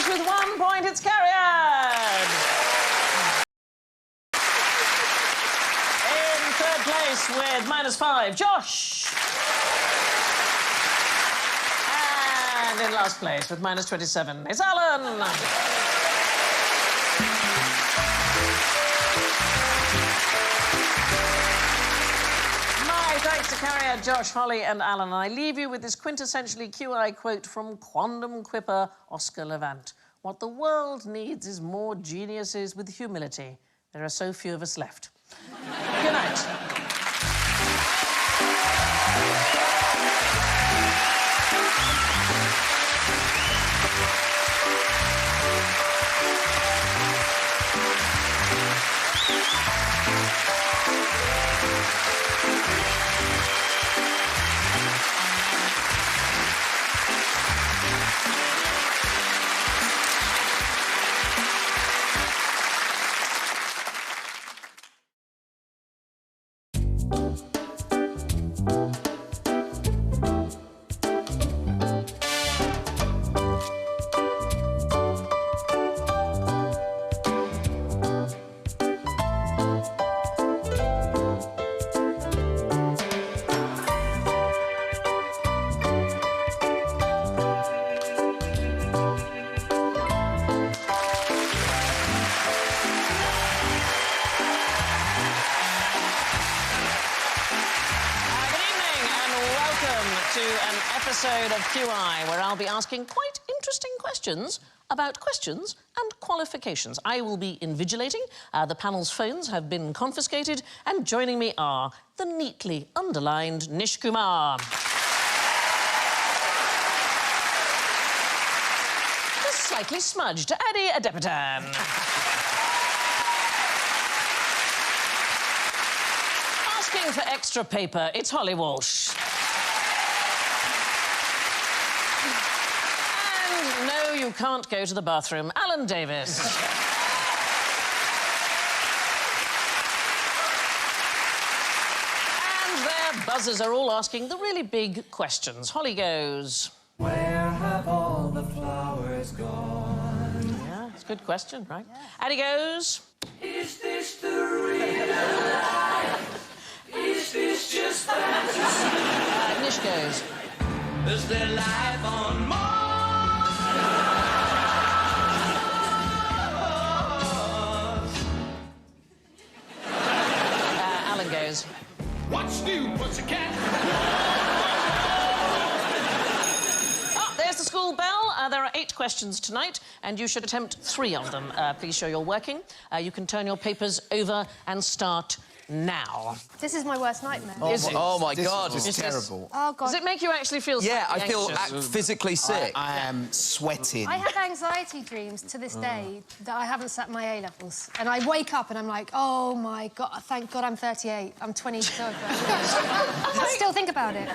place with 1 point, it's Cariad. In third place with -5, Josh. And in last place with -27, it's Alan. My thanks to Cariad, Josh, Holly and Alan. And I leave you with this quintessentially QI quote from quondam quipper Oscar Levant. What the world needs is more geniuses with humility. There are so few of us left. Good night. To an episode of QI where I'll be asking quite interesting questions about questions and qualifications. I will be invigilating. The panel's phones have been confiscated, and joining me are the neatly underlined Nish Kumar, the slightly smudged Adi Adepitan, asking for extra paper, it's Holly Walsh. No, you can't go to the bathroom. Alan Davis. And their buzzers are all asking the really big questions. Holly goes... Where have all the flowers gone? Yeah, it's a good question, right? Yeah. Addie goes... Is this the real life? Is this just fantasy? Nish goes... Is there life on Mars? Alan goes... What's new, pussycat? Oh, there's the school bell. There are 8 questions tonight, and you should attempt 3 of them. Please show you're working. You can turn your papers over and start now. This is my worst nightmare. Oh my God. This is terrible. Oh, God. Does it make you actually feel Yeah, I slightly feel anxious? physically sick. I am sweating. I have anxiety dreams to this day that I haven't sat my A-levels. And I wake up and I'm like, oh, my God, thank God I'm 38. I'm 20 years old. I still think about it.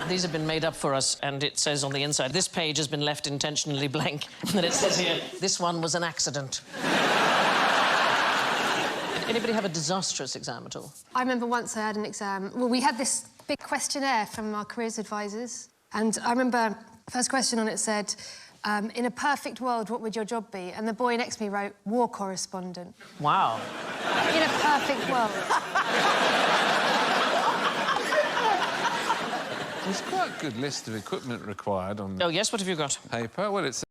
These have been made up for us, and it says on the inside, this page has been left intentionally blank. And then it says here, this one was an accident. Anybody have a disastrous exam at all? I remember once I had an exam. Well, we had this big questionnaire from our careers advisors. And I remember the first question on it said, in a perfect world, what would your job be? And the boy next to me wrote, war correspondent. Wow. In a perfect world. There's quite a good list of equipment required on the Oh, yes, what have you got? paper. Well, it's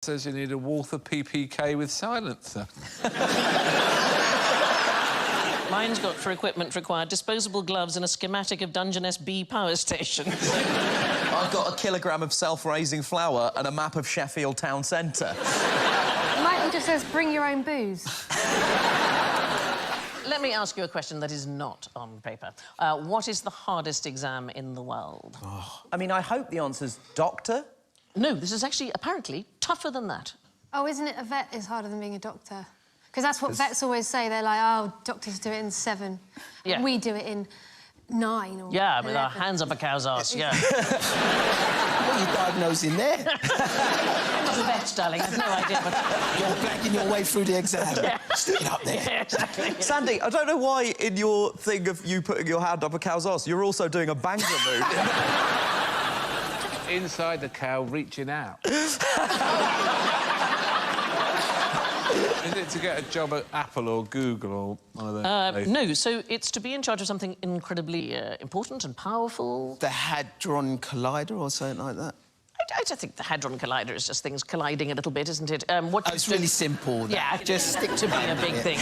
says you need a Walther PPK with silencer. Mine's got, for equipment required, disposable gloves and a schematic of Dungeness B power station. I've got a kilogram of self-raising flour and a map of Sheffield town centre. Mine just says, bring your own booze. Let me ask you a question that is not on paper. What is the hardest exam in the world? I mean, I hope the answer's doctor. No, this is actually, apparently, tougher than that. Oh, isn't it a vet is harder than being a doctor? Because that's what vets always say. They're like, oh, doctors do it in 7. Yeah. And we do it in 9 or Yeah, with our 11. hands up a cow's arse, yeah. What are you diagnosing there? I'm not a vet, darling, I have no idea, but... You're blacking your way through the exam. Yeah. Stick it up there. Yeah, exactly. Yeah. Sandy, I don't know why in your thing of you putting your hand up a cow's arse, you're also doing a Bhangra move. Inside the cow, reaching out. Is it to get a job at Apple or Google or one of those places? No, so it's to be in charge of something incredibly important and powerful. The Hadron Collider or something like that? I don't think the Hadron Collider is just things colliding a little bit, isn't it? It's really simple. That. Yeah, Just stick to being a big thing.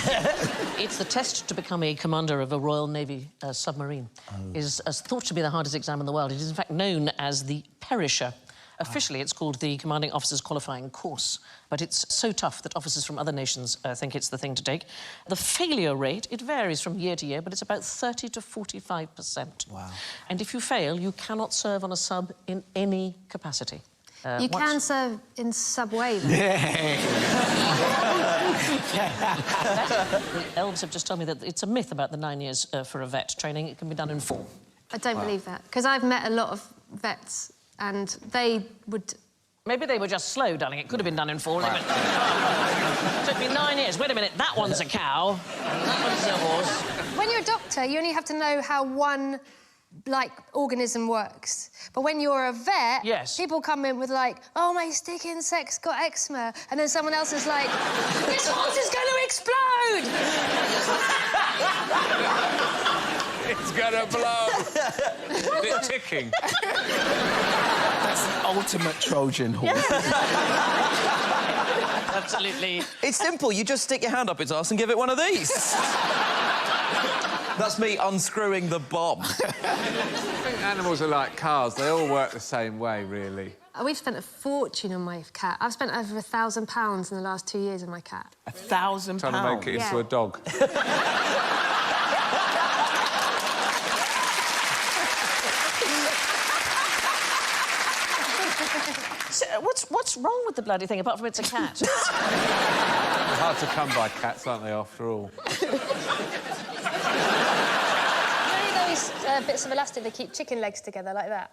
It's the test to become a commander of a Royal Navy submarine. Is thought to be the hardest exam in the world. It is, in fact, known as the Perisher. Officially, it's called the Commanding Officers Qualifying Course, but it's so tough that officers from other nations think it's the thing to take. The failure rate, it varies from year to year, but it's about 30 to 45%. Wow. And if you fail, you cannot serve on a sub in any capacity. You can serve in Subway, though. The elves have just told me that it's a myth about the 9 years for a vet training. It can be done in 4. I don't believe that. Because I've met a lot of vets and they would... Maybe they were just slow, darling. It could have been done in 4. Right. It took me 9 years. Wait a minute, that one's a cow, and that one's a horse. When you're a doctor, you only have to know how one, organism works. But when you're a vet, yes, people come in with, oh, my stick insect's got eczema, and then someone else is like, this horse is going to explode! It's gonna blow! Is it ticking? That's the ultimate Trojan horse. Absolutely. It's simple. You just stick your hand up its arse and give it one of these. That's me unscrewing the bomb. I think animals are like cars. They all work the same way, really. We've spent a fortune on my cat. I've spent over £1,000 in the last 2 years on my cat. £1,000? Trying to make it into a dog. So, what's wrong with the bloody thing, apart from it's a cat? They're hard to come by cats, aren't they, after all? Those bits of elastic that keep chicken legs together like that.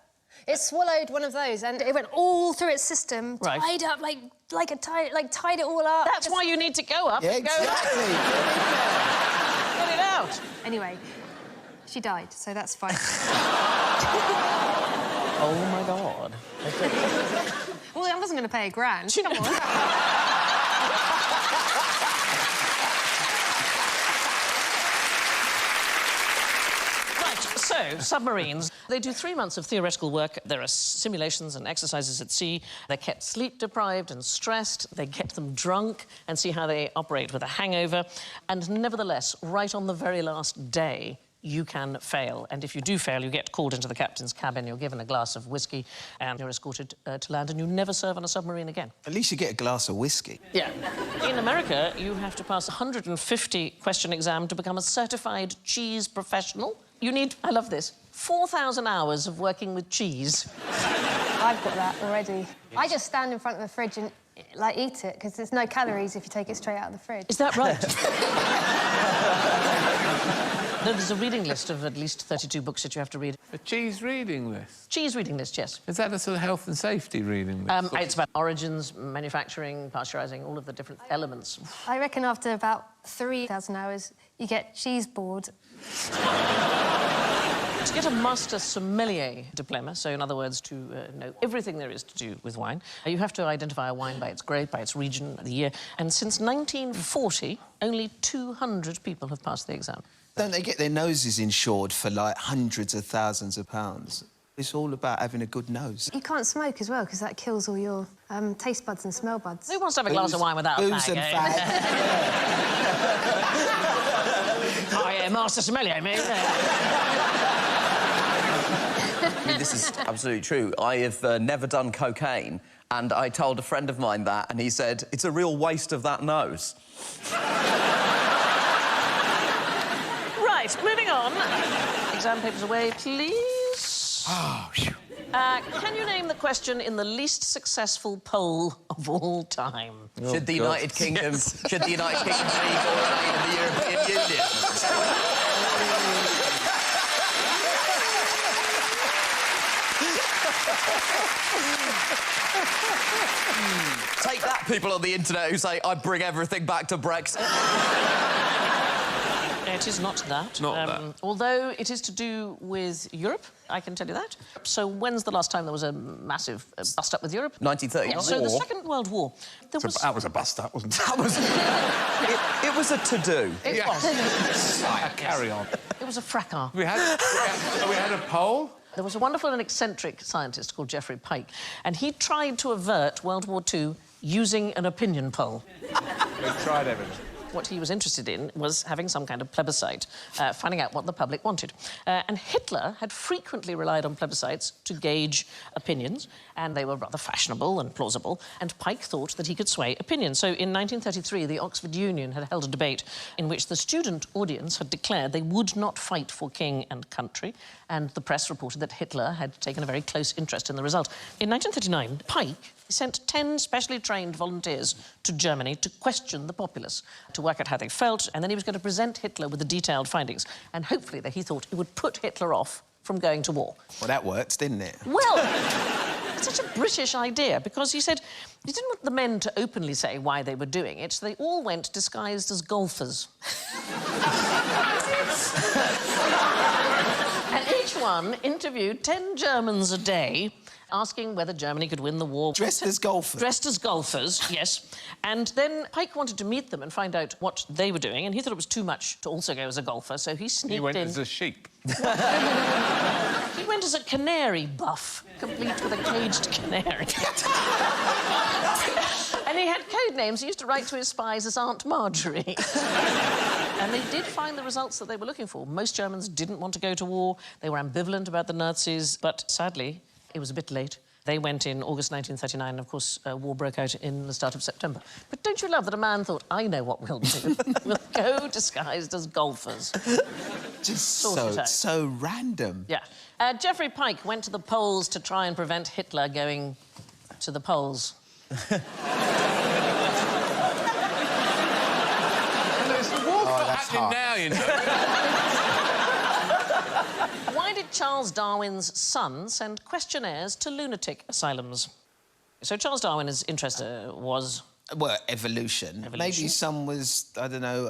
It swallowed one of those and it went all through its system, Right. tied up tied it all up. That's why you need to go up. Yeah, and go up. exactly. Get it out. Anyway, she died, so that's fine. Oh, my God. Well, I wasn't going to pay £1,000. Come on. So, submarines, they do 3 months of theoretical work. There are simulations and exercises at sea. They're kept sleep-deprived and stressed. They get them drunk and see how they operate with a hangover. And nevertheless, right on the very last day, you can fail. And if you do fail, you get called into the captain's cabin, you're given a glass of whiskey, and you're escorted to land, and you never serve on a submarine again. At least you get a glass of whiskey. Yeah. In America, you have to pass a 150-question exam to become a certified cheese professional. You need, I love this, 4,000 hours of working with cheese. I've got that already. I just stand in front of the fridge and, eat it, because there's no calories if you take it straight out of the fridge. Is that right? No, there's a reading list of at least 32 books that you have to read. A cheese reading list? Cheese reading list, yes. Is that a sort of health and safety reading list? It's about origins, manufacturing, pasteurising, all of the different elements. I reckon after about 3,000 hours, you get cheese bored. To get a master sommelier diploma, so in other words, to know everything there is to do with wine, you have to identify a wine by its grape, by its region, the year. And since 1940, only 200 people have passed the exam. Don't they get their noses insured for, hundreds of thousands of pounds? It's all about having a good nose. You can't smoke as well, because that kills all your taste buds and smell buds. Who wants to have a glass of wine without a booze fag, and eh? fag. I am master sommelier, mate. I mean, this is absolutely true. I have never done cocaine, and I told a friend of mine that, and he said, it's a real waste of that nose. Right, moving on. Exam papers away, please. Oh, phew. Can you name the question in the least successful poll of all time? Should the United Kingdom be or remain in the European Union? Take that, people on the internet who say I bring everything back to Brexit. It is not that. Not that. Although it is to do with Europe, I can tell you that. So when's the last time there was a massive bust-up with Europe? 1939. Yeah, so the Second World War. There was... That was a bust-up, wasn't it? That was... it was a to-do. It was. Carry on. It was a fracas. We had a poll. There was a wonderful and eccentric scientist called Geoffrey Pike, and he tried to avert World War II using an opinion poll. We tried everything. What he was interested in was having some kind of plebiscite, finding out what the public wanted. And Hitler had frequently relied on plebiscites to gauge opinions, and they were rather fashionable and plausible, and Pike thought that he could sway opinion. So in 1933, the Oxford Union had held a debate in which the student audience had declared they would not fight for king and country, and the press reported that Hitler had taken a very close interest in the result. In 1939, Pike sent 10 specially trained volunteers to Germany to question the populace, to work out how they felt, and then he was going to present Hitler with the detailed findings. And hopefully he thought it would put Hitler off from going to war. Well, that worked, didn't it? Well, it's such a British idea, because he said he didn't want the men to openly say why they were doing it, so they all went disguised as golfers. And each one interviewed 10 Germans a day, asking whether Germany could win the war. Dressed as golfers? Dressed as golfers, yes. And then Pike wanted to meet them and find out what they were doing, and he thought it was too much to also go as a golfer, so he sneaked in... He went as a sheep. He went as a canary buff, complete with a caged canary. And he had code names. He used to write to his spies as Aunt Marjorie. And they did find the results that they were looking for. Most Germans didn't want to go to war. They were ambivalent about the Nazis, but sadly, it was a bit late. They went in August 1939, and of course, war broke out in the start of September. But don't you love that a man thought, I know what we'll do. We'll go disguised as golfers. Just Sort it out. so random. Yeah. Geoffrey Pike went to the polls to try and prevent Hitler going to the polls. There's the war happening now, you know. Why did Charles Darwin's son send questionnaires to lunatic asylums? So Charles Darwin's interest was... Well, evolution. Maybe some was, I don't know,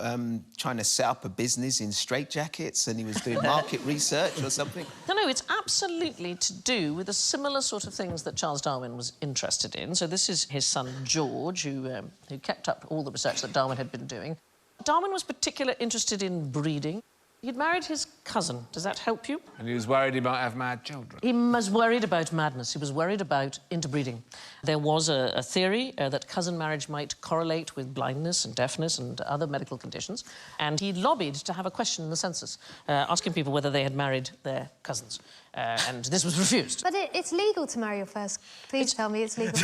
trying to set up a business in straitjackets and he was doing market research or something. No, it's absolutely to do with the similar sort of things that Charles Darwin was interested in. So this is his son, George, who kept up all the research that Darwin had been doing. Darwin was particularly interested in breeding. He'd married his cousin. Does that help you? And he was worried he might have mad children. He was worried about madness. He was worried about interbreeding. There was a theory that cousin marriage might correlate with blindness and deafness and other medical conditions, and he lobbied to have a question in the census, asking people whether they had married their cousins. And this was refused. But it's legal to marry your first... Please tell me it's legal.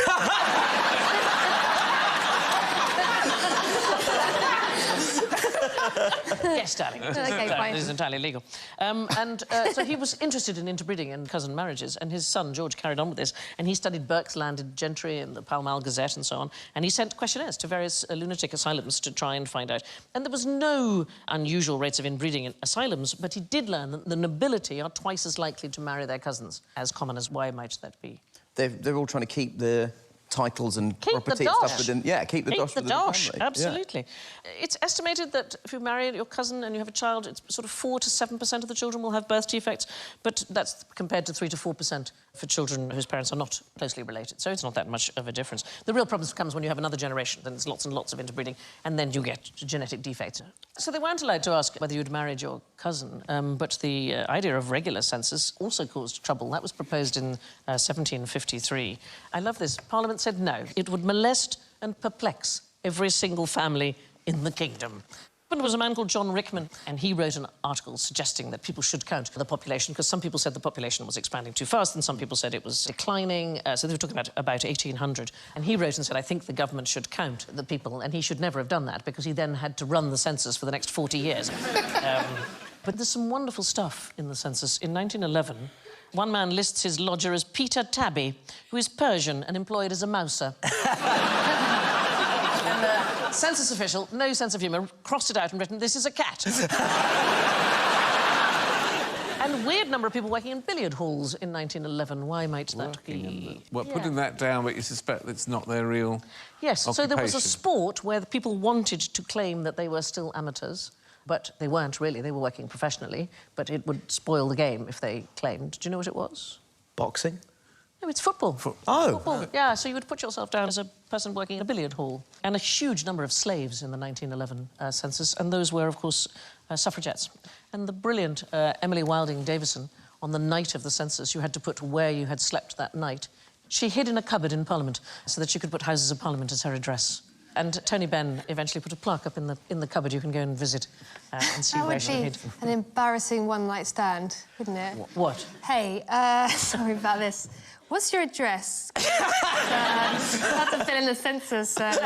Yes, darling. Okay, fine. It is entirely legal. So he was interested in interbreeding and cousin marriages, and his son, George, carried on with this, and he studied Burke's Landed Gentry and the Pall Mall Gazette and so on, and he sent questionnaires to various lunatic asylums to try and find out. And there was no unusual rates of inbreeding in asylums, but he did learn that the nobility are twice as likely to marry their cousins. As common as why might that be? They're all trying to keep the titles and Keep property the and dosh. stuff within... Yeah, keep the dosh within the family. Absolutely. Yeah. It's estimated that if you marry your cousin and you have a child, it's sort of 4 to 7% of the children will have birth defects, but that's compared to 3 to 4% for children whose parents are not closely related, so it's not that much of a difference. The real problem comes when you have another generation, then there's lots and lots of interbreeding, and then you get genetic defects. So they weren't allowed to ask whether you'd married your cousin, but the idea of regular census also caused trouble. That was proposed in 1753. I love this. Parliament said no. It would molest and perplex every single family in the kingdom. There was a man called John Rickman, and he wrote an article suggesting that people should count the population, because some people said the population was expanding too fast, and some people said it was declining. So they were talking about 1,800. And he wrote and said, I think the government should count the people, and he should never have done that, because he then had to run the census for the next 40 years. But there's some wonderful stuff in the census. In 1911, one man lists his lodger as Peter Tabby, who is Persian and employed as a mouser. And census official, no sense of humour, crossed it out and written, this is a cat. And a weird number of people working in billiard halls in 1911. Why might that be? Well, putting that down, but you suspect it's not their real Yes, so there was a occupation. sport where the people wanted to claim that they were still amateurs, but they weren't really. They were working professionally, but it would spoil the game if they claimed. Do you know what it was? Boxing? No, it's football. Oh. Football. Yeah, so you would put yourself down as a person working in a billiard hall. And a huge number of slaves in the 1911 census, and those were, of course, suffragettes. And the brilliant Emily Wilding Davison, on the night of the census, you had to put where you had slept that night. She hid in a cupboard in Parliament so that she could put Houses of Parliament as her address. And Tony Benn eventually put a plaque up in the cupboard you can go and visit and see where she hid. That would be an embarrassing one-night stand, wouldn't it? What? Hey, sorry about this. What's your address? I had to fill in the census and...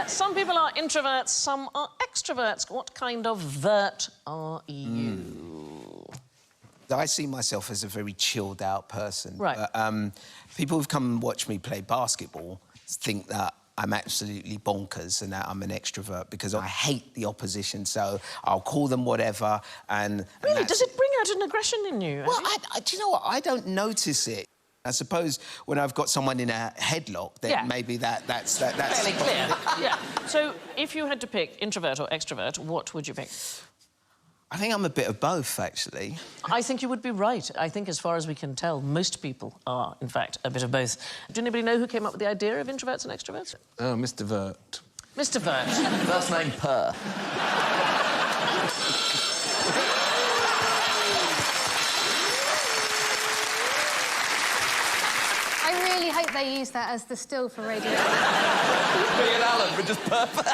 Some people are introverts, some are extroverts. What kind of vert are you? I see myself as a very chilled-out person. Right. But, people who've come and watched me play basketball think that I'm absolutely bonkers and that I'm an extrovert because I hate the opposition, so I'll call them whatever and... Really? Does it bring out an aggression in you? Well, do you know what? I don't notice it. I suppose when I've got someone in a headlock, then maybe that's fairly clear. Yeah. So if you had to pick introvert or extrovert, what would you pick? I think I'm a bit of both, actually. I think you would be right. I think, as far as we can tell, most people are, in fact, a bit of both. Do anybody know who came up with the idea of introverts and extroverts? Oh, Mr. Vert. Mr. Vert. First name Per. I really hope they use that as the still for radio. Me and Alan were just perfect.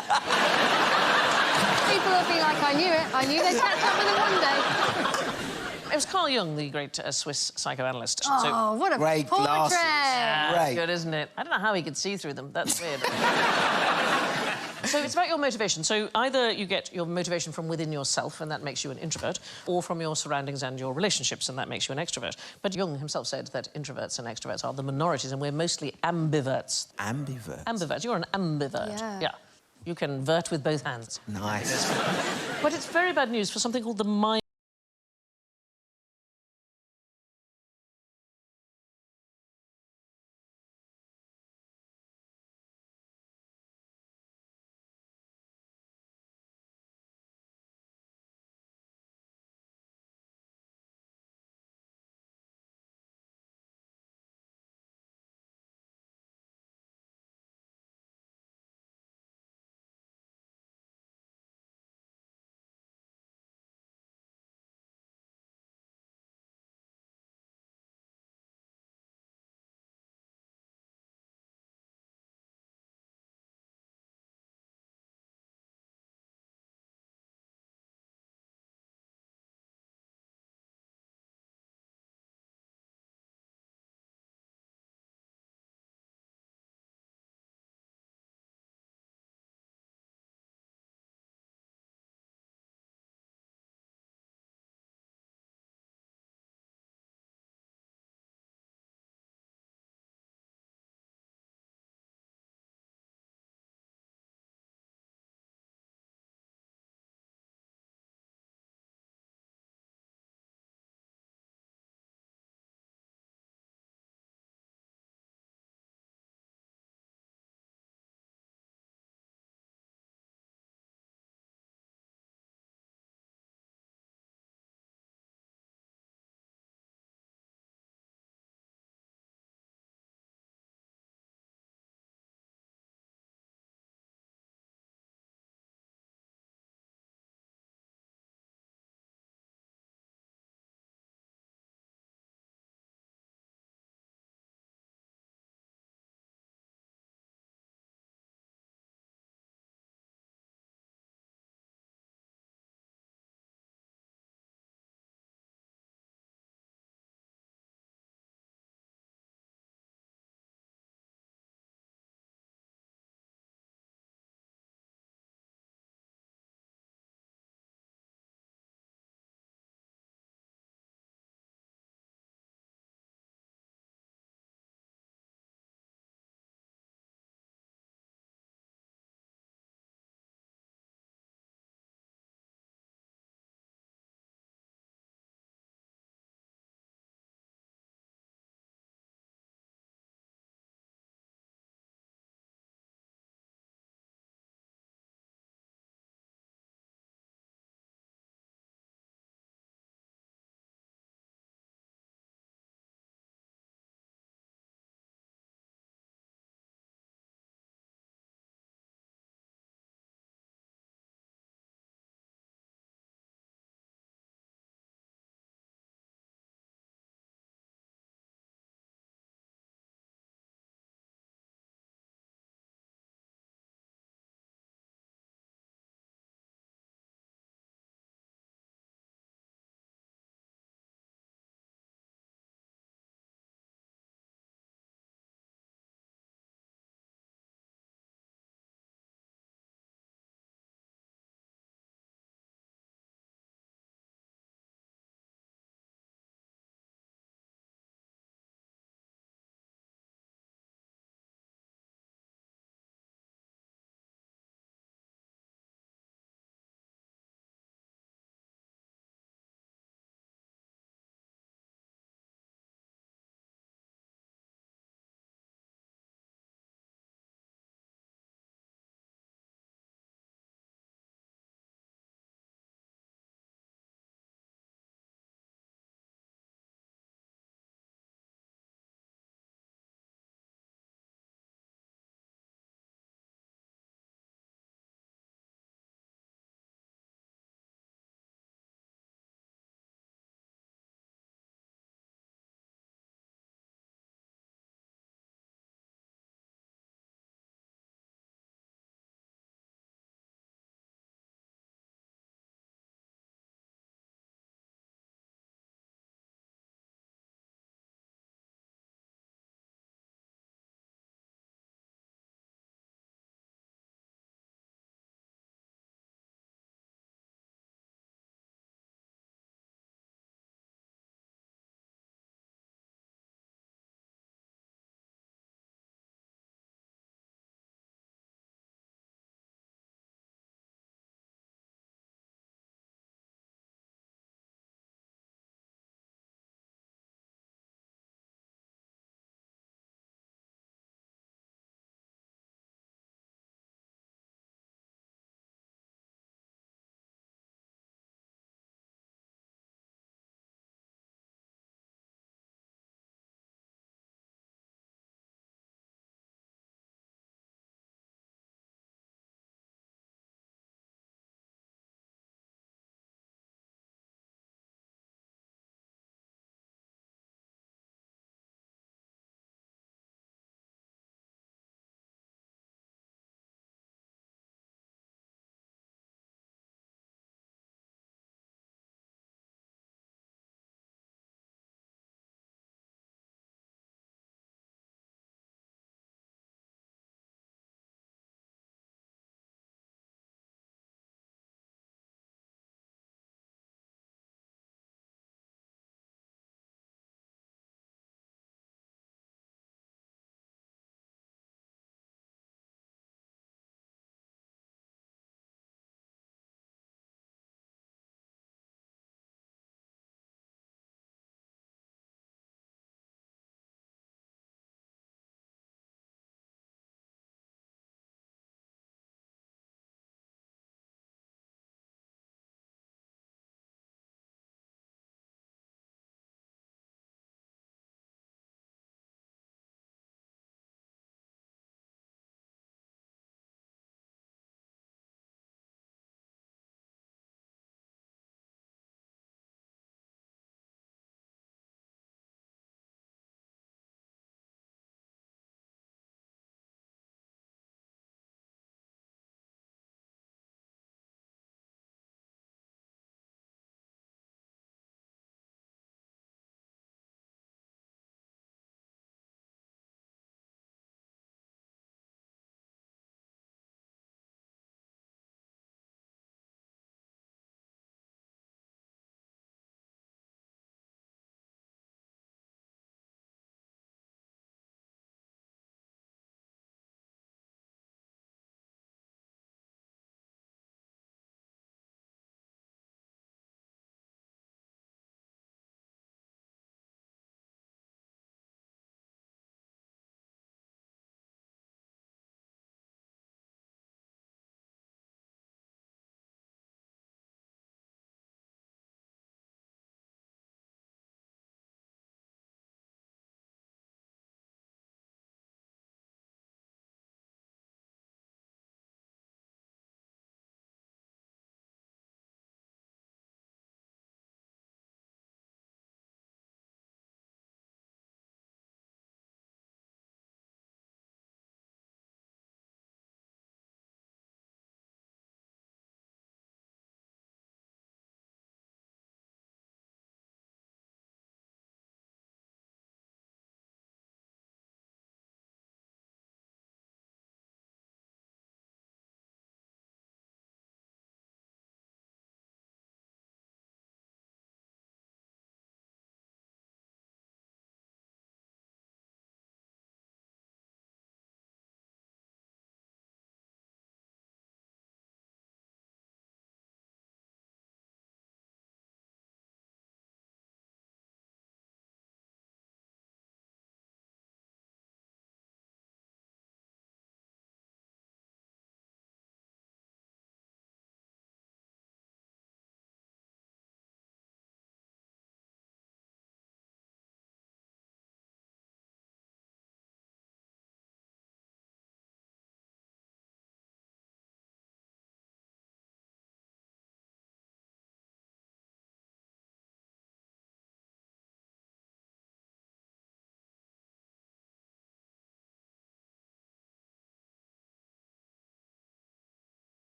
People will be like, I knew it. I knew they'd catch up with them one day. It was Carl Jung, the great Swiss psychoanalyst. Oh, what a Great portrait! glasses. That's Great. good, isn't it? I don't know how he could see through them. That's weird. So it's about your motivation. So either you get your motivation from within yourself, and that makes you an introvert, or from your surroundings and your relationships, and that makes you an extrovert. But Jung himself said that introverts and extroverts are the minorities, and we're mostly ambiverts. Ambivert. Ambivert. You're an ambivert. Yeah. You can vert with both hands. Nice. But it's very bad news for something called the mind.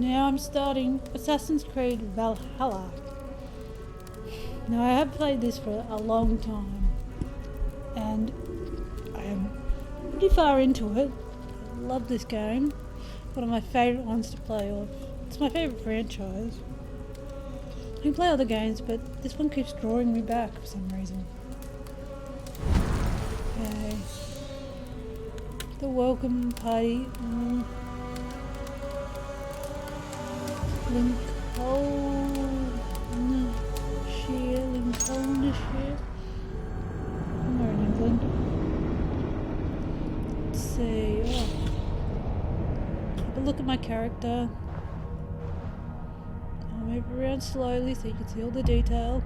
Now I'm starting Assassin's Creed Valhalla. Now I have played this for a long time and I am pretty far into it. I love this game. One of my favourite ones to play of. It's my favourite franchise. I can play other games, but this one keeps drawing me back for some reason. Okay. The welcome party. Lincolnshire. Somewhere in England. Let's see. Have a look at my character. I'll move around slowly so you can see all the detail.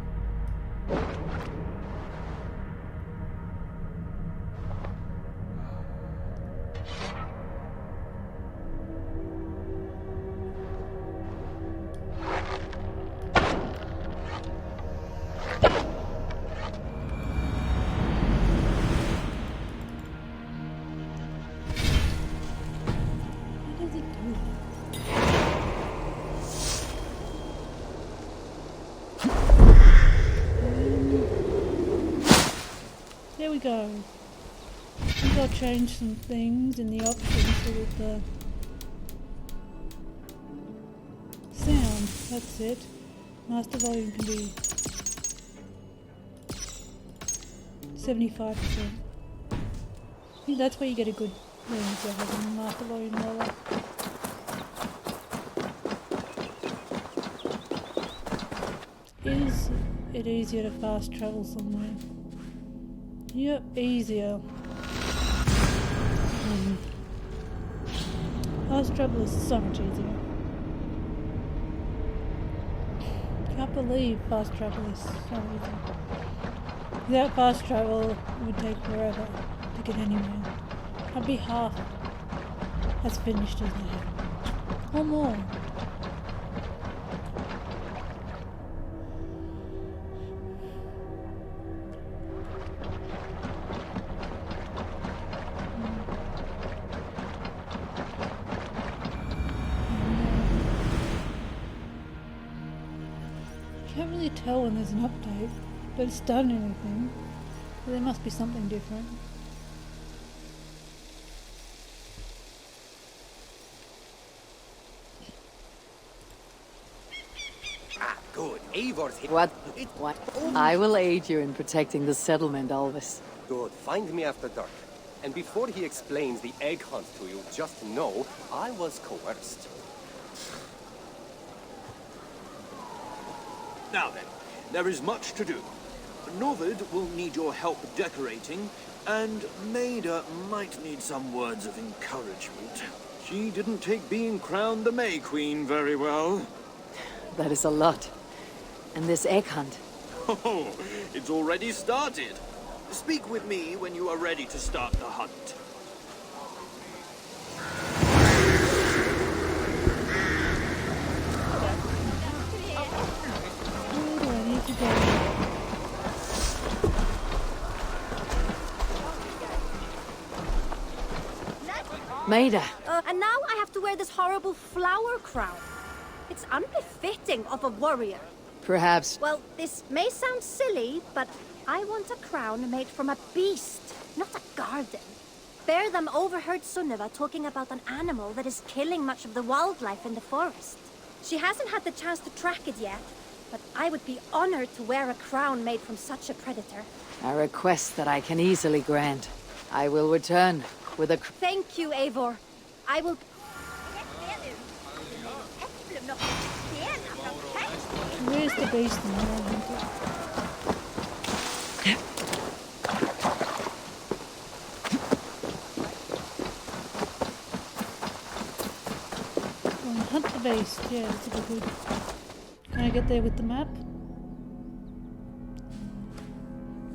There we go. I think I'll change some things in the options so that the sound, that's it. Master volume can be 75%. I think that's where you get a good range of having the master volume lower. Is it easier to fast travel somewhere? Yep, easier. Fast travel is so much easier. Can't believe fast travel is so easy. Without fast travel, it would take forever to get anywhere. I'd be half as finished as I am. Or more. Can't really tell when there's an update, but it's done anything. So there must be something different. Ah, good. Eivor's here. What? I will aid you in protecting the settlement, Alvis. Good. Find me after dark. And before he explains the egg hunt to you, just know I was coerced. Now then, there is much to do. Novid will need your help decorating, and Maida might need some words of encouragement. She didn't take being crowned the May Queen very well. That is a lot. And this egg hunt. Oh, it's already started. Speak with me when you are ready to start the hunt. Where do I need to go? Maida, And now I have to wear this horrible flower crown. It's unbefitting of a warrior. perhaps... Well, this may sound silly, but I want a crown made from a beast, not a garden. Beardam overheard Sunniva talking about an animal that is killing much of the wildlife in the forest. She hasn't had the chance to track it yet, but I would be honored to wear a crown made from such a predator. A request that I can easily grant. I will return with a... Thank you, Eivor. I will... Where's the beast in there? Hunt the beast, yeah, that's a good. Can I get there with the map?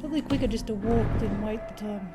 Probably quicker just to walk than wait the time.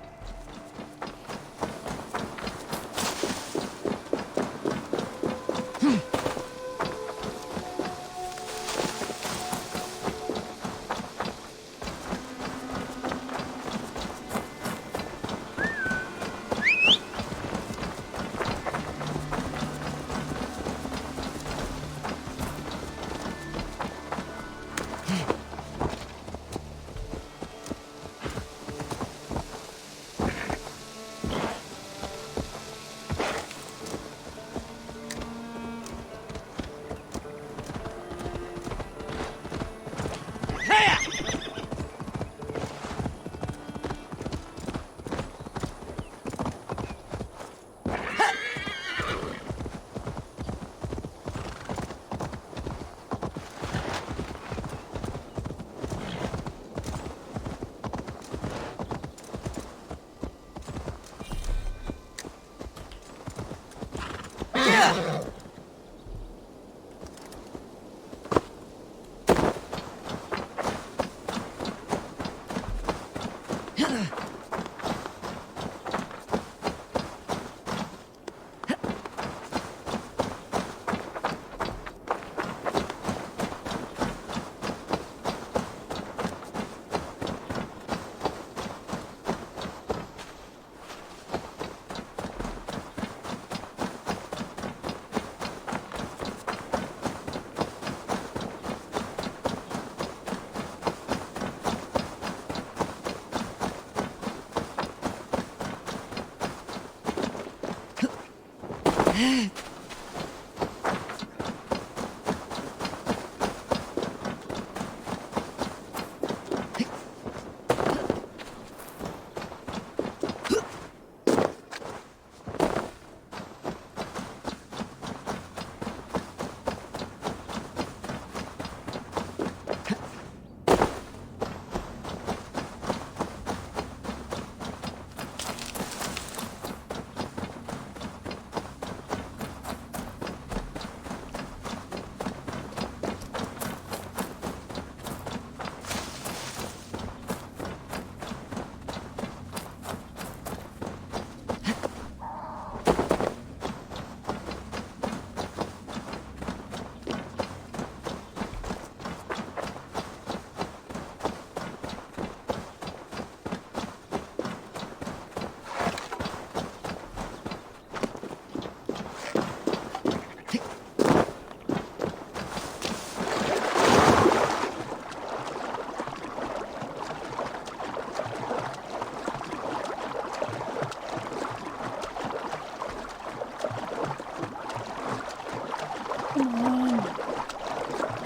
Come on.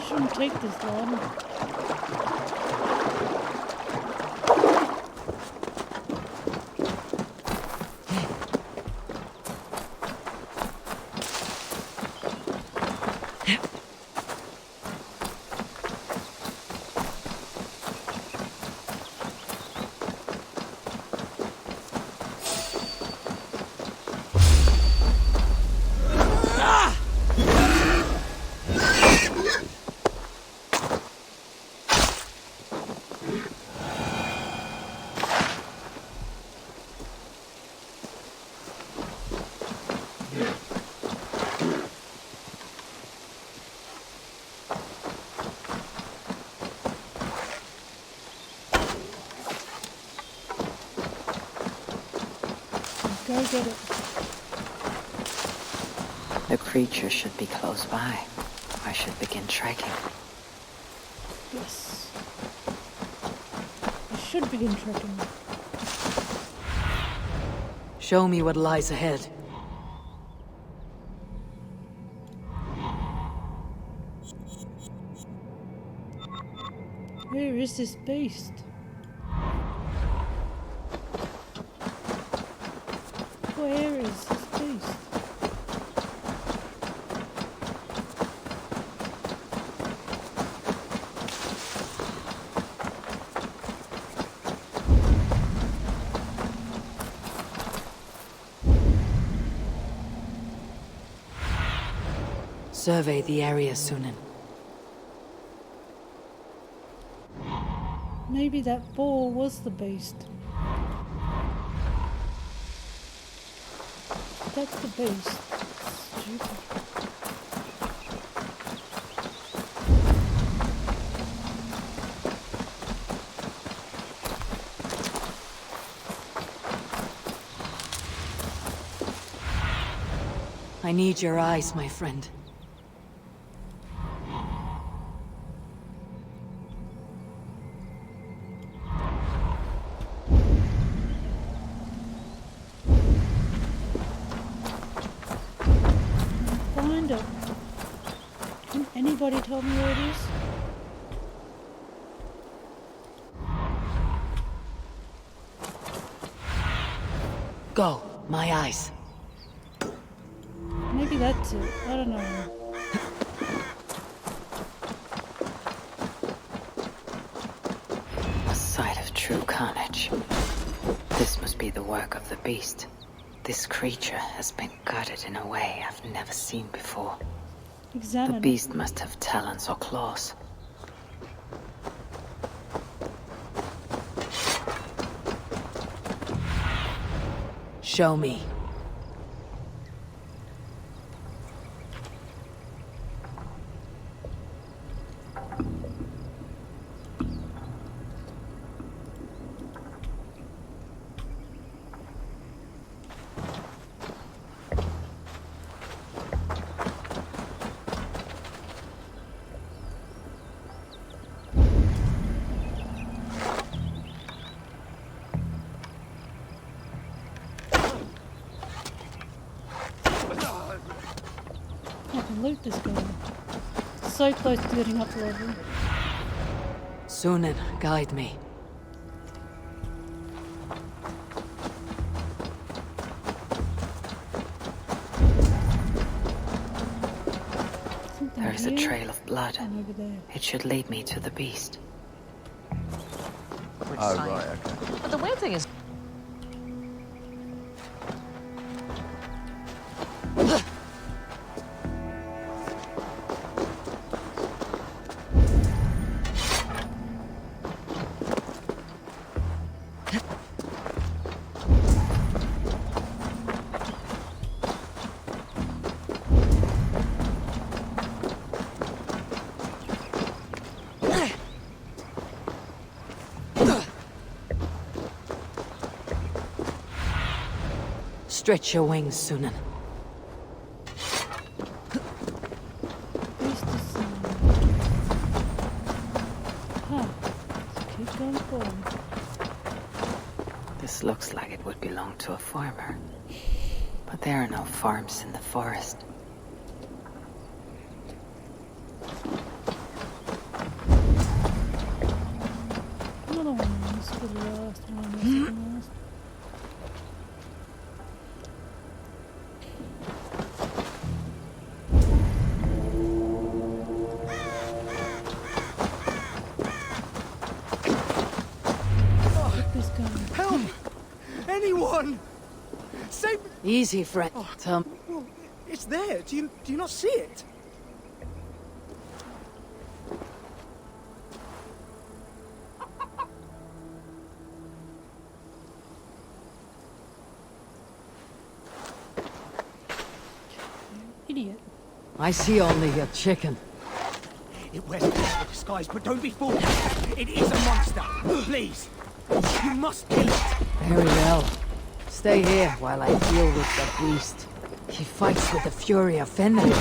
Shouldn't take this long. Go get it. The creature should be close by. I should begin tracking. Yes. I should begin tracking. Show me what lies ahead. Where is this beast? Where is this beast? Survey the area, Sunan. Maybe that ball was the beast. That's the beast. Stupid. I need your eyes, my friend. Find it. Can anybody tell me where it is? Go, my eyes. Maybe that's it. I don't know. A sight of true carnage. This must be the work of the beast. This creature has been gutted in a way I've never seen before. Examine The it. beast must have talons or claws. Show me. this guy. So close to getting up level. Sunan, guide me. There is a trail of blood. And over there. It should lead me to the beast. Which Oh, side? right, OK. But the weird thing is... Stretch your wings, Sunan. Where's the sun? Huh. Let's keep going forward. This looks like it would belong to a farmer. But there are no farms in the forest. Another one. This was the last one. This is the last. This guy. Help! Anyone! Save me! Easy, friend. Tell me. Well, it's there. Do you not see it? Idiot. I see only a chicken. It wears a terrible disguise, but don't be fooled. It is a monster. Please. You must kill it. Very well. Stay here while I deal with the beast. He fights with the fury of Fenrir.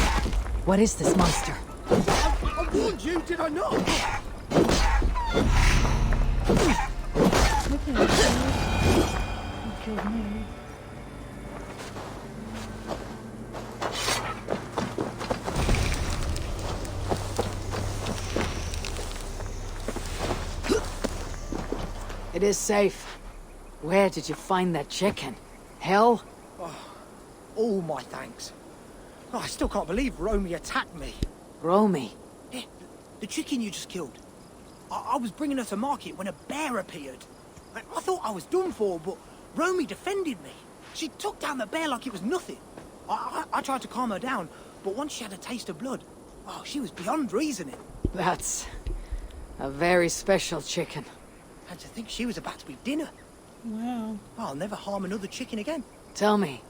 What is this monster? I warned you, did I not? He killed me. It is safe. Where did you find that chicken? Hell? All my thanks. Oh, I still can't believe Romy attacked me. Romy? Yeah, the chicken you just killed. I was bringing her to market when a bear appeared. I thought I was done for, but Romy defended me. She took down the bear like it was nothing. I tried to calm her down, but once she had a taste of blood, oh, she was beyond reasoning. That's a very special chicken. And to think she was about to be dinner. Wow. I'll never harm another chicken again. Tell me,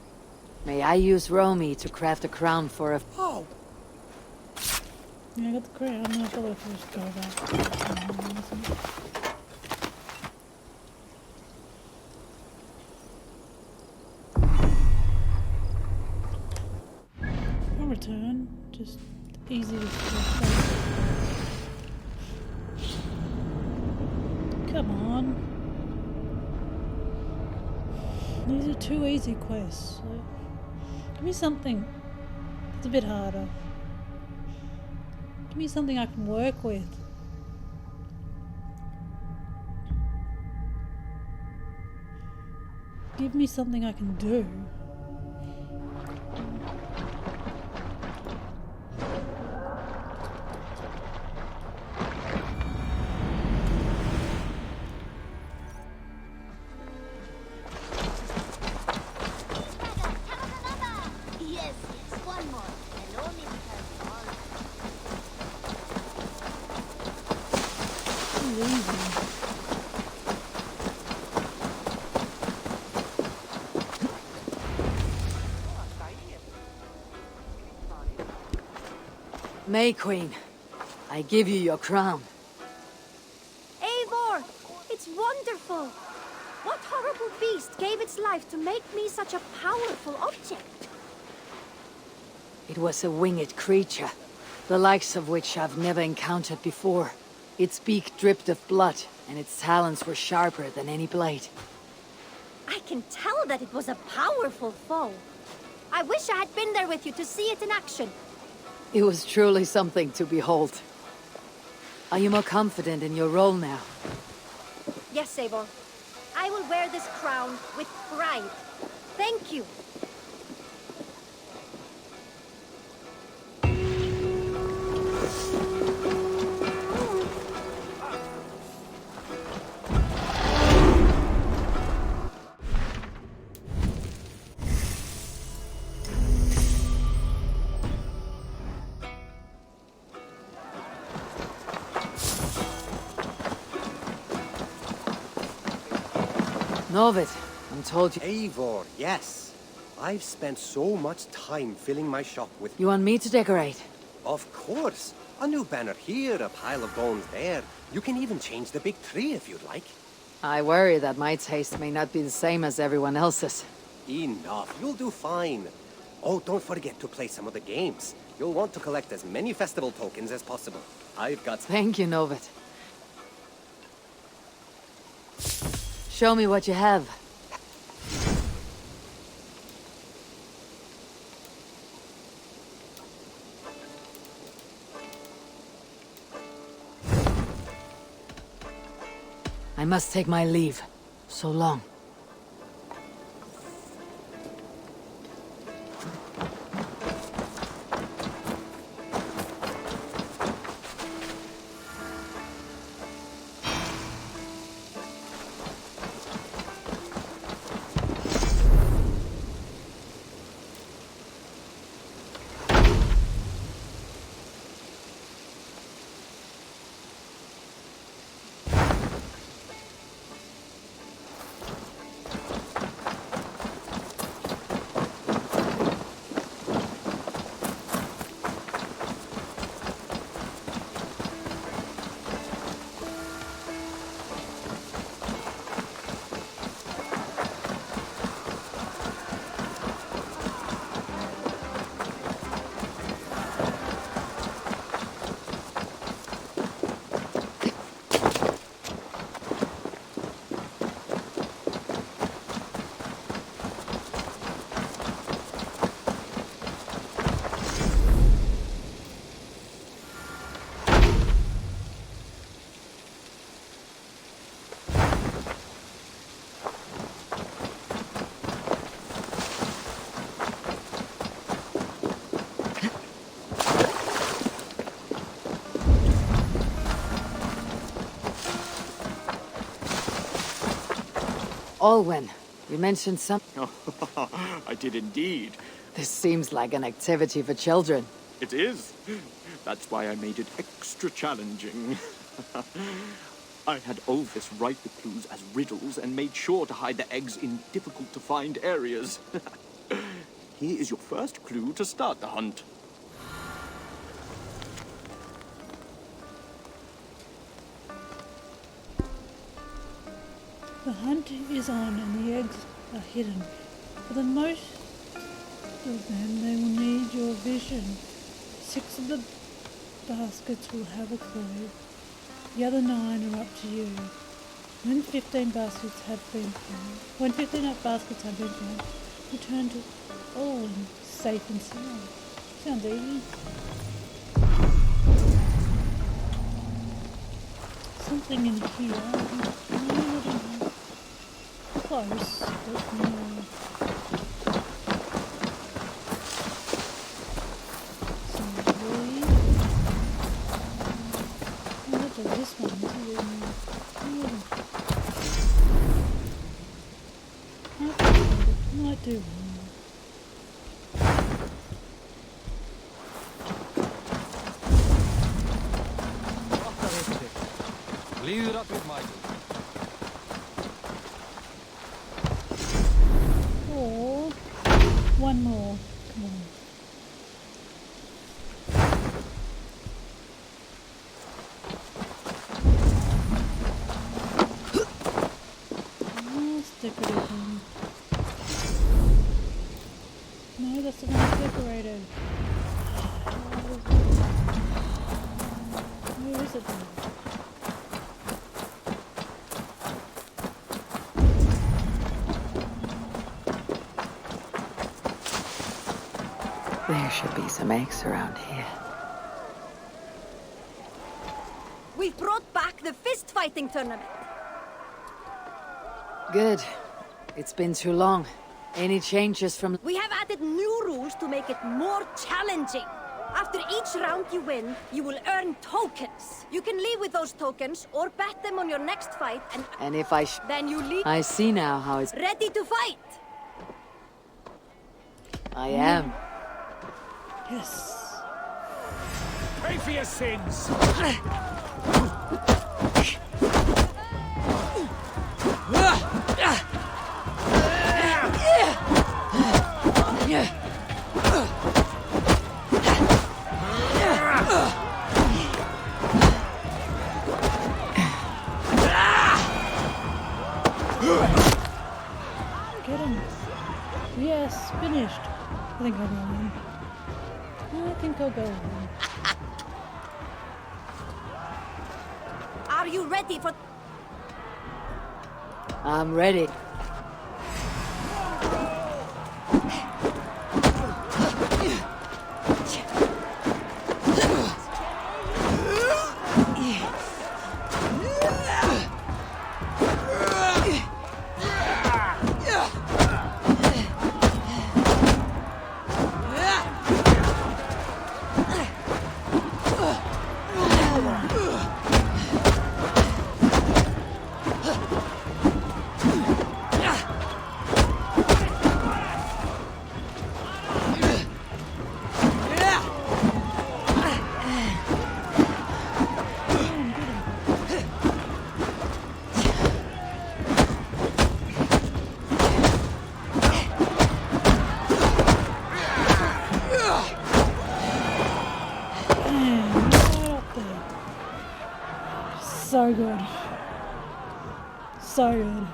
may I use Romy to craft a crown for a... Oh, Yeah, I got the crown. I'm gonna follow first go back. I'll return. Just easy to stop. Come on. These are too easy quests. Give me something that's a bit harder. Give me something I can work with. Give me something I can do. Yes, one more. And only because all May Queen, I give you your crown. Eivor, it's wonderful. What horrible beast gave its life to make me such a powerful object? It was a winged creature, the likes of which I've never encountered before. Its beak dripped of blood, and its talons were sharper than any blade. I can tell that it was a powerful foe. I wish I had been there with you to see it in action. It was truly something to behold. Are you more confident in your role now? Yes, Eivor. I will wear this crown with pride. Thank you. Novid, I'm told you... Eivor, yes. I've spent so much time filling my shop with... You want me to decorate? Of course. A new banner here, a pile of bones there. You can even change the big tree if you'd like. I worry that my taste may not be the same as everyone else's. Enough. You'll do fine. Oh, don't forget to play some of the games. You'll want to collect as many festival tokens as possible. I've got... Thank you, Novid. Show me what you have. I must take my leave. So long. Olwen, you mentioned some... I did indeed. This seems like an activity for children. It is. That's why I made it extra challenging. I had Olvis write the clues as riddles and made sure to hide the eggs in difficult-to-find areas. Here is your first clue to start the hunt. The hunt is on and the eggs are hidden. For the most of them, they will need your vision. 6 of the baskets will have a clue. The other 9 are up to you. When 15 baskets have been found, return to Olwen safe and sound. Sounds easy. Something in here. Close, but no. Slowly. I'll do this one too. Might do one. Leave it up with Michael. Or one more. Come on. Decorated one. No, that's the one that's decorated. Where is it then? There should be some eggs around here. We've brought back the fist-fighting tournament. Good. It's been too long. Any changes from... We have added new rules to make it more challenging. After each round you win, you will earn tokens. You can leave with those tokens or bet them on your next fight And if I then you leave... I see now how it's... ready to fight. I am. Yes. Pay for your sins! Get him. Yes, finished. I think I'll go in. I think I'll go in. Are you ready for... I'm ready. So good. So good.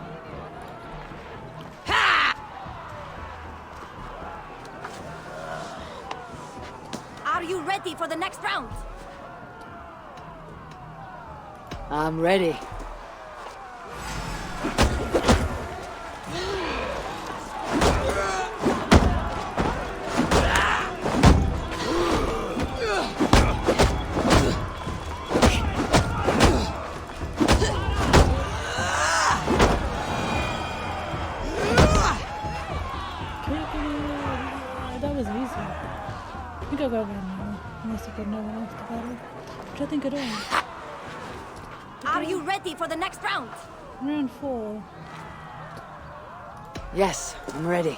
Are you ready for the next round? I'm ready. That was easy. I think I'll go over now, unless I've got no one else to battle. Which I think I don't. Are you ready for the next round? Round 4. Yes, I'm ready.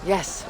Yes.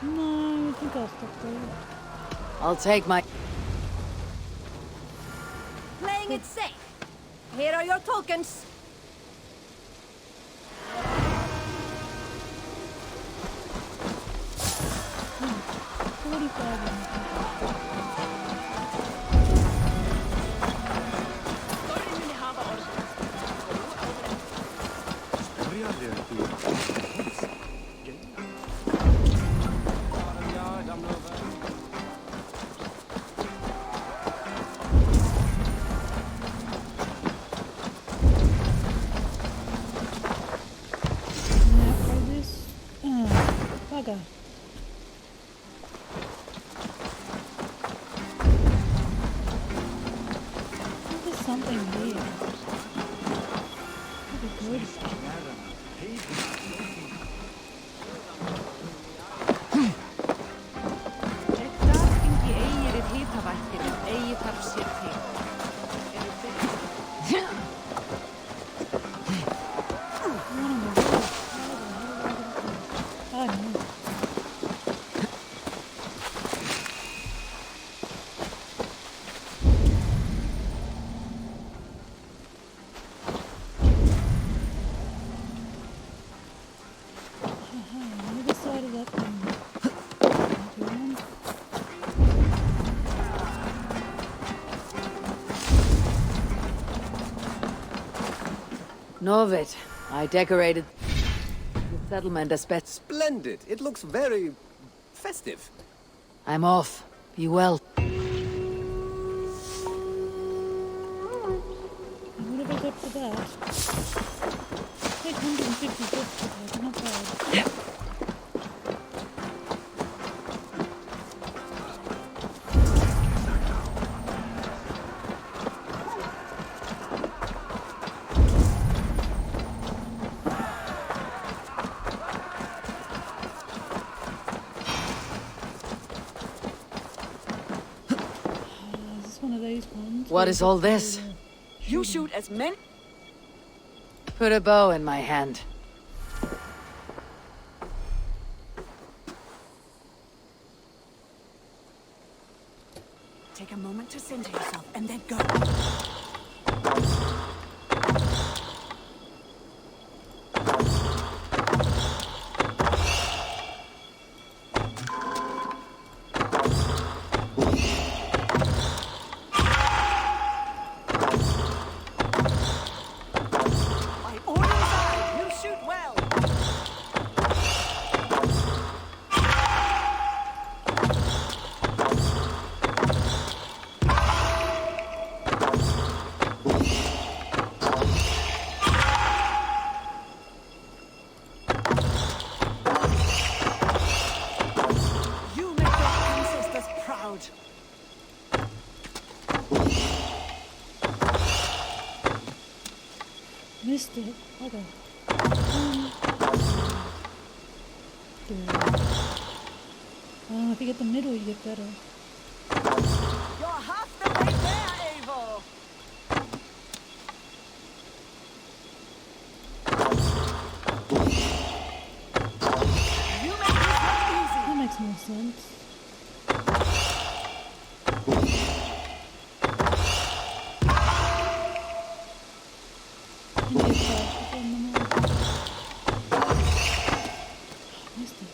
No, I think I'll stop there. I'll take my... Playing it safe. Here are your tokens. Bugger. There's something here. Could be good. Oh no. Other side of that thing. Novid, I decorated the settlement as best. Splendid. It looks very festive. I'm off. Be well. What have I got for that? Paid 150 bucks for that, not bad. Is this one of these ones? What is all this? You shoot as many. Put a bow in my hand. Take a moment to center yourself and then go. My orders are, you shoot well. You make your ancestors proud. Missed it. Okay. If you get the middle, you get better. You're half the way there, Eivor. You make this look easy. That makes more sense. Missed it.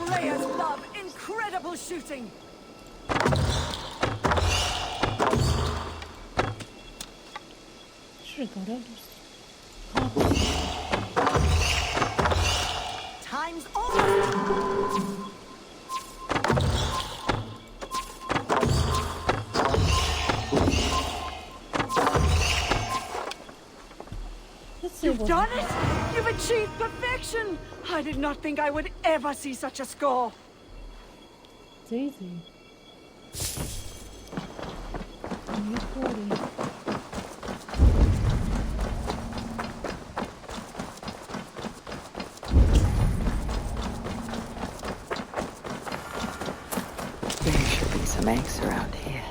Players love incredible shooting. Should have got it. Time's over. Let's see You've what done it! You've achieved perfection! I did not think I would ever see such a score. it's easy. And you're 40. There should be some eggs around here.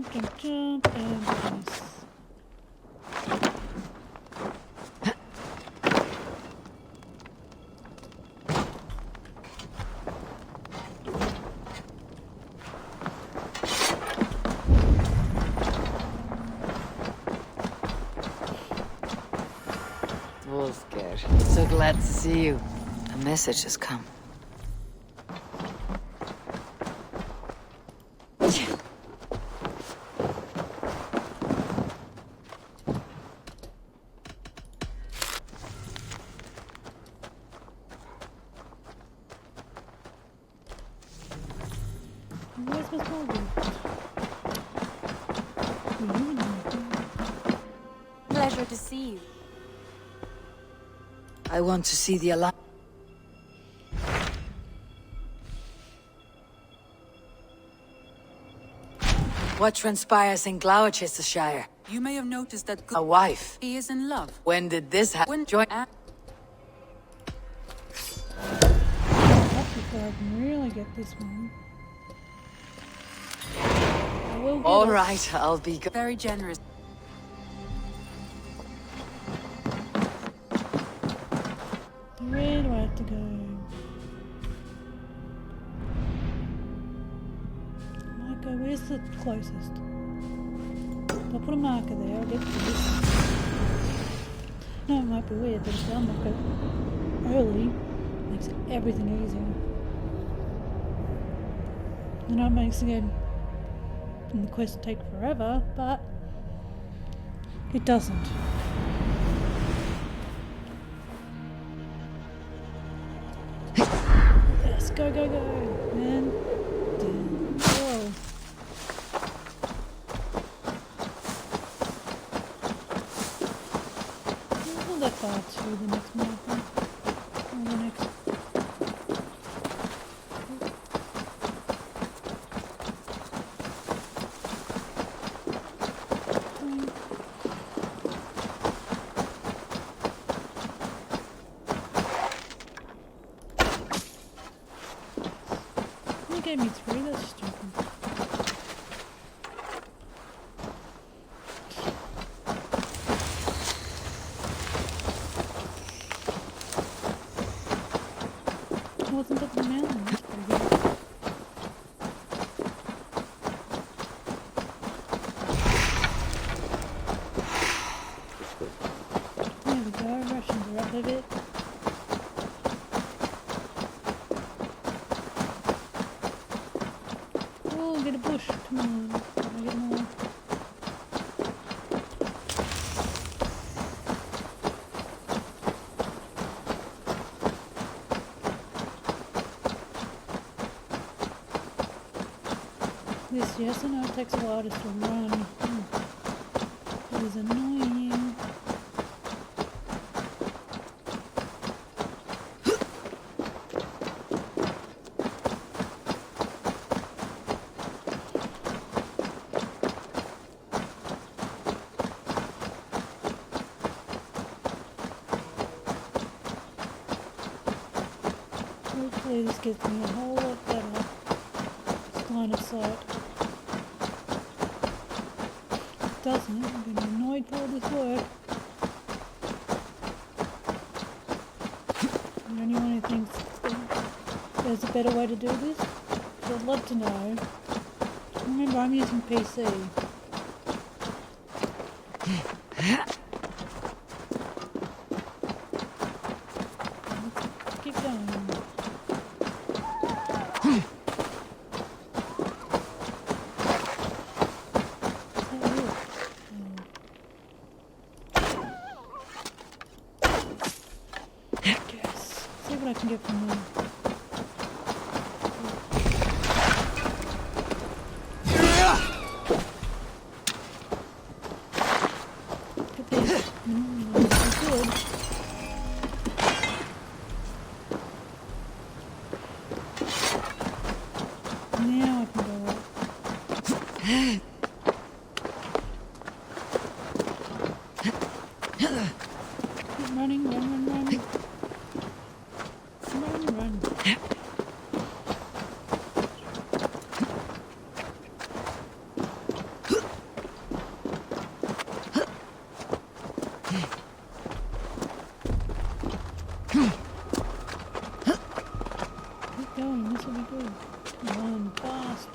jump, jump, jump, and nice. Wolfgar, so glad to see you. A message has come. Where's Miss Morgan? Pleasure to see you. I want to see the Alliance. What transpires in Gloucestershire? You may have noticed that A wife. he is in love. When did this happen? Up before I can really get this one. I will get All it. right, I'll be Very generous. Where do I have to go? Marco, where's the closest? I'll put a marker there, I'll get to this. No, it might be weird, but if I unlock it early, makes everything easier. I know it makes the game and the quest take forever, but it doesn't. Yes, go, go, go. And down. Whoa. It's not that far to the next marker. Or the next. You gave me 3, that's stupid. Wasn't up the mountain, that's pretty good. There we go, Russians are up a bit. Oh, get a bush. Come on. Can I get more? This, yes, I know it takes a while just to run. It is annoying. Hopefully this gets me a whole lot better line of sight. If it doesn't, I'm going to be annoyed for all this work. Is there anyone who thinks that there's a better way to do this? So I'd love to know. Remember, I'm using PC. Let's keep going. See what I can get from there. Get this. Good. Now I can go up. Keep running, run, run, run. Run, run. Keep going, this will be good. Come on, fast.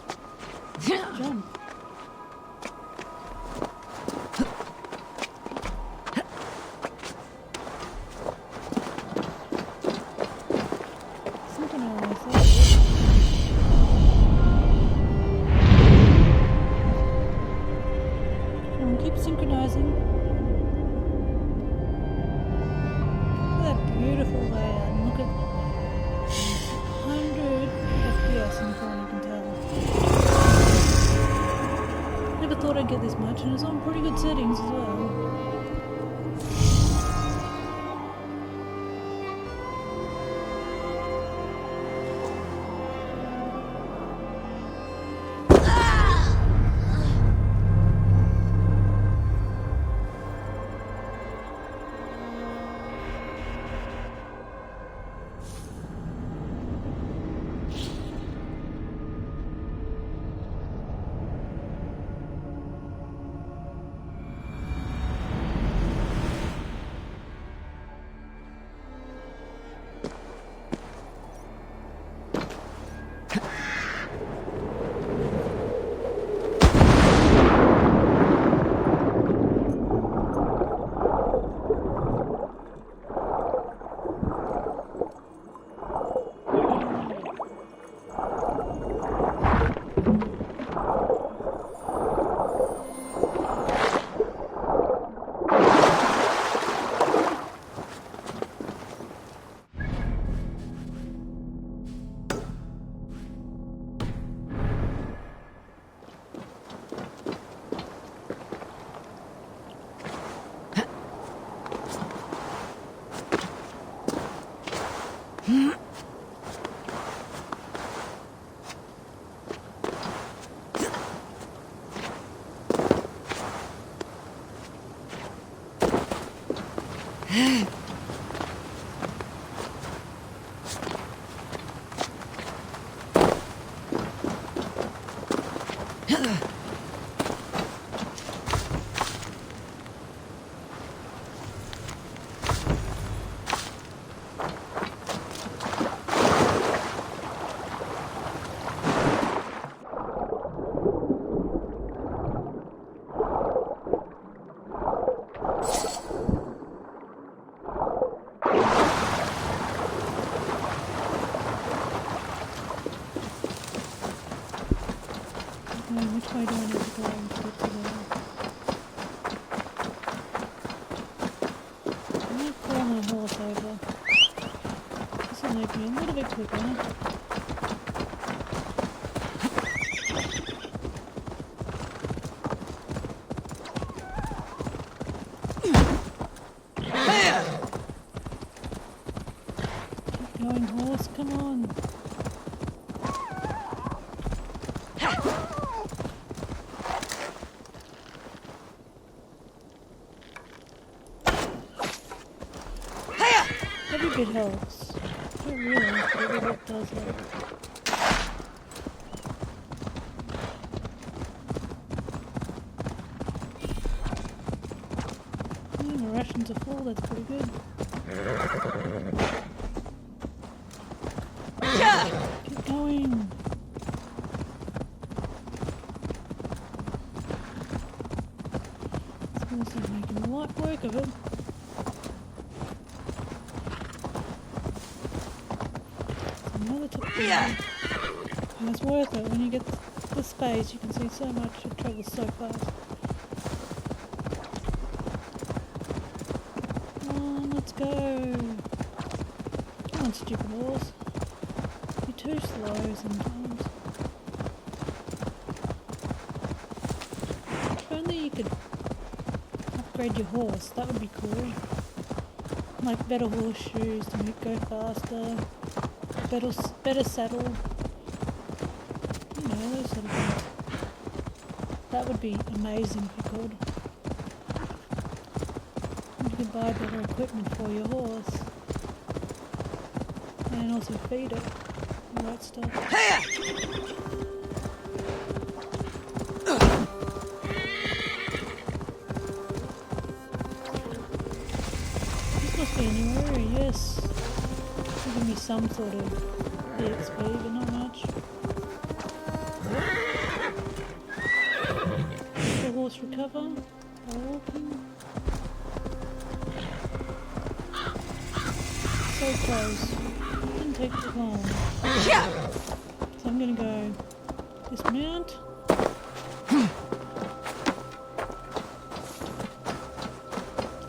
Jump. Keep synchronizing. Look at that beautiful layout, and look at 100 FPS in the corner, you can tell. Never thought I'd get this much, and it's on pretty good settings as well. Which way do I need to go to get to there? I'm going to call my horse over. This will make me a little bit quicker. Keep going, horse, come on. Every bit helps. Not really, but every bit does help. My rations are full, that's pretty good. Keep going. This horse is making light work of it. And it's worth it. When you get the space, you can see so much. It travels so fast. Come on, let's go. Come on, stupid horse. You're too slow sometimes. If only you could upgrade your horse, that would be cool. Like better horseshoes to make it go faster. Better saddle. You know, those sort of things. That would be amazing if you could. And you could buy better equipment for your horse. And also feed it. All that stuff. This must be a new anywhere? Yes. Give me some sort of EXP, but not much. The horse recover. So close. Didn't take too long. So I'm gonna go dismount.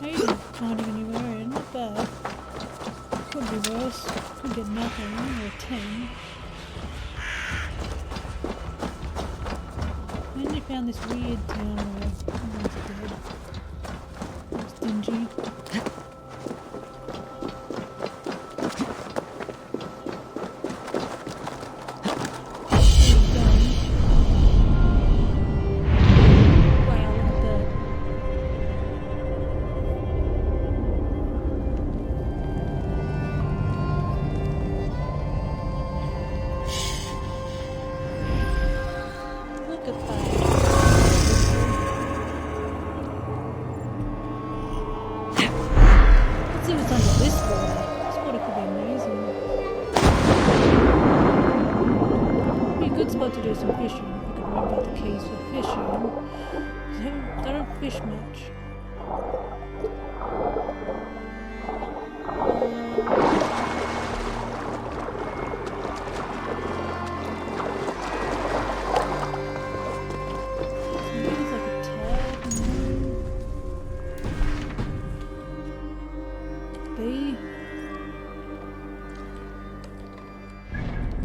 Hey, finding a new area, not bad. Could be worse. Could get nothing or 10. Then you found this weird town where everyone's dead. It's dingy. To do some fishing, if I can remember the keys for fishing. They don't fish much. Seems like a tag. B.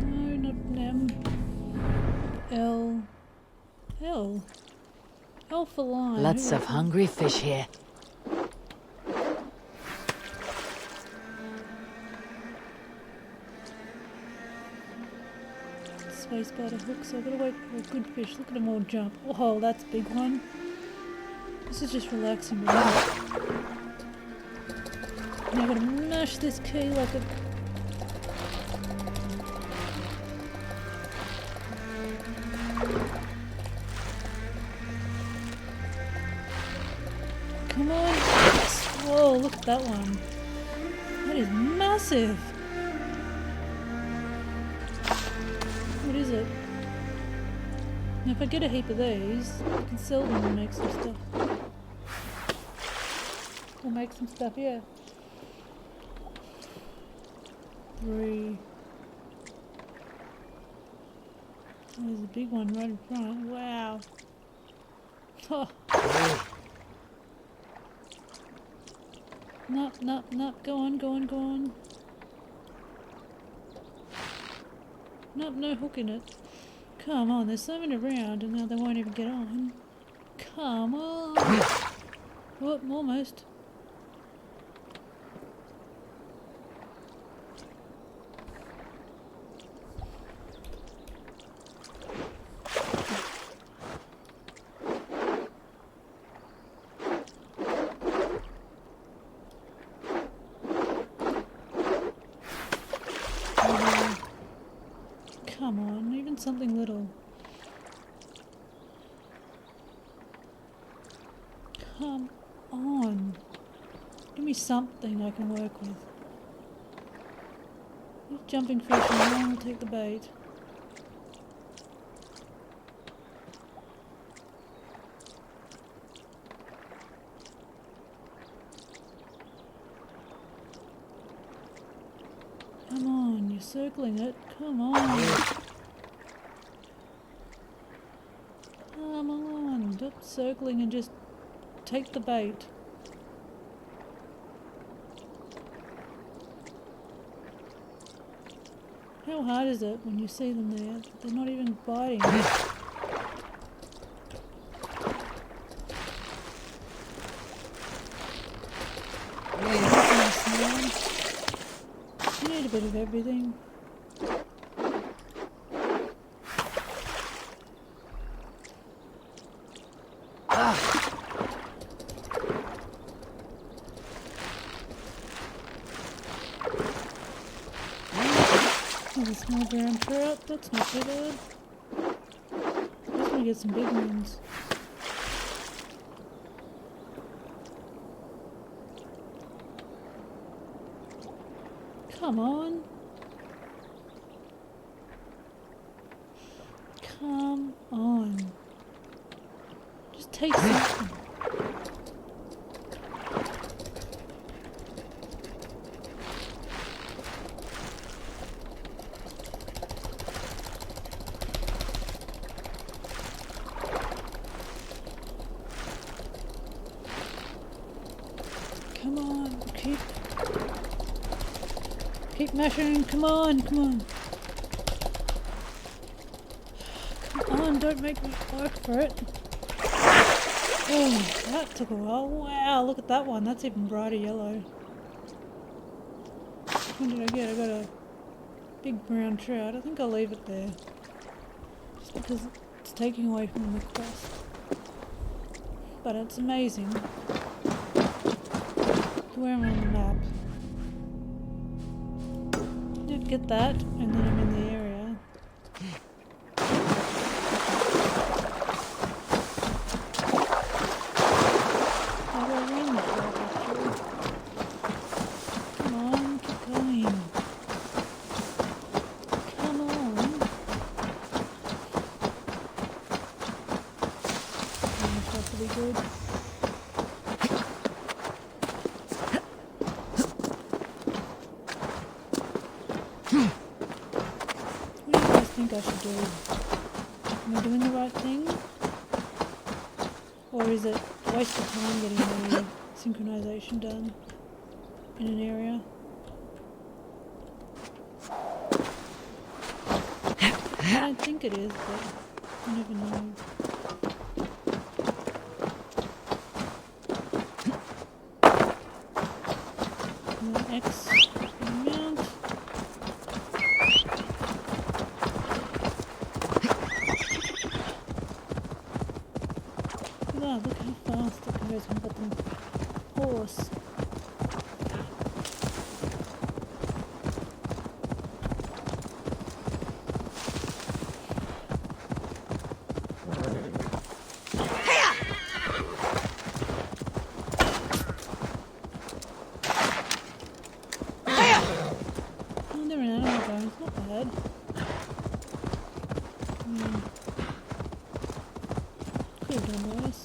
No, not them. L for line. Lots of hungry fish here. Space bar to hook, so I've got to wait for a good fish. Look at them all jump. Oh, that's a big one. This is just relaxing. Now I've got to mash this key like a... Come on. Yes. Whoa, look at that one. That is massive. What is it? Now if I get a heap of these, I can sell them and make some stuff. We'll make some stuff, yeah. 3. There's a big one right in front. Wow. Oh. No, go on. Nope, no hook in it. Come on, there's so many around and now they won't even get on. Come on. Oh, almost. Come on, even something little. Come on. Give me something I can work with. These jumping fish and I will take the bait. Come on, you're circling it. Come on. Come on. Stop circling and just take the bait. How hard is it when you see them there? They're not even biting. You need a bit of everything. There's a small brown trout, that's not too bad. I'm just gonna get some big ones. Come on. Come on. Just take something. Come on, keep mashing, come on, come on. Come on, don't make me work for it. Oh, that took a while. Wow, look at that one, that's even brighter yellow. What did I get? I got a big brown trout. I think I'll leave it there. Just because it's taking away from the quest. But it's amazing. Where am I on the map? Did get that, and then I'm in the area. How do I win that rock, actually? Come on, keep going. Come on. That will be good. I should do? Am I doing the right thing? Or is it a waste of time getting the synchronization done in an area? I don't think it is, but you never know. And then X amount. Look how fast it goes when I've got the horse. Oh, they're an animal bones, not bad. Could have done worse.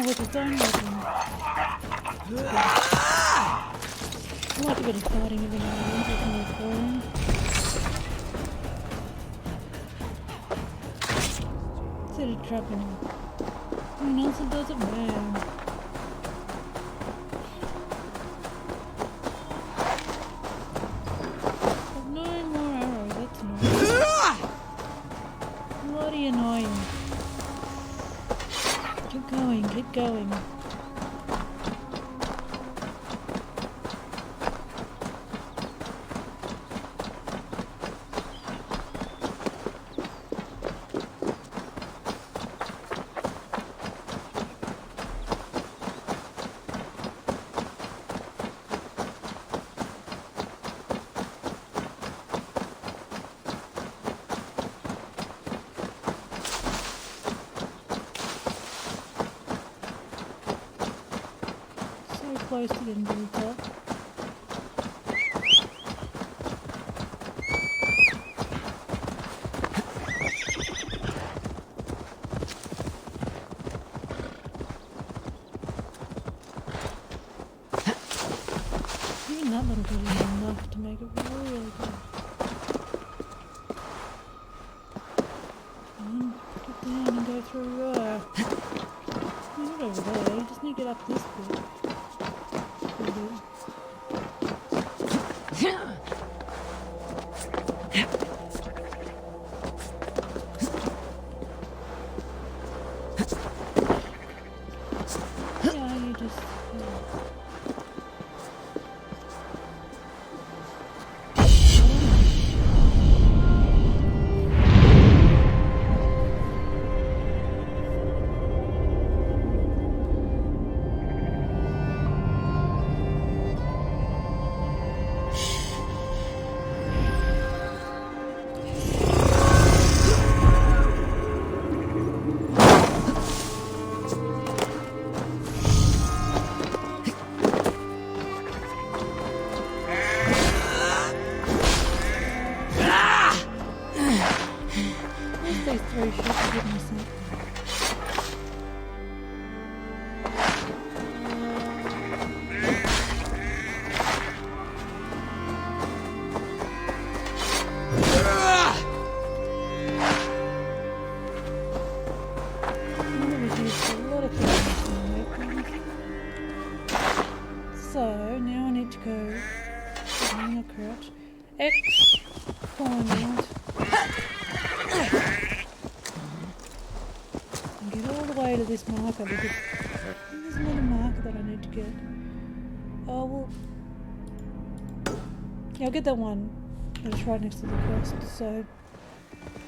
With his own weapon. I like a bit of fighting every now and then, taking his phone. Instead of trapping him. Who else does it, man? But no more arrows, that's annoying. Bloody annoying. Keep going, keep going. Close to getting to the top. good enough to make it really good. Get down and go through there. Not over there, you just need to get up this bit. Yeah, you just... These three should give me something. So now I need to go. I'll crouch. X. Point. And get all the way to this marker because there's another marker that I need to get. Oh well. Yeah, I'll get that one. It's right next to the quest, so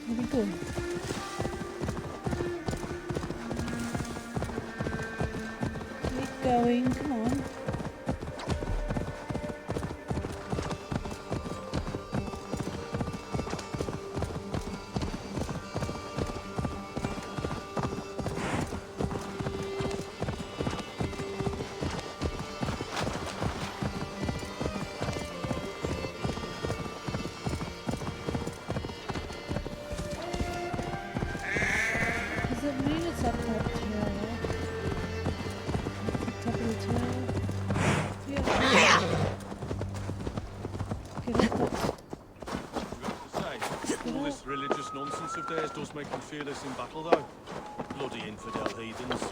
it'll be good. Keep going, come on. Does it mean it's up that tower? Top of the tower? Yeah. Get up that. All this religious nonsense of theirs does make them fearless in battle, though. Bloody infidel heathens.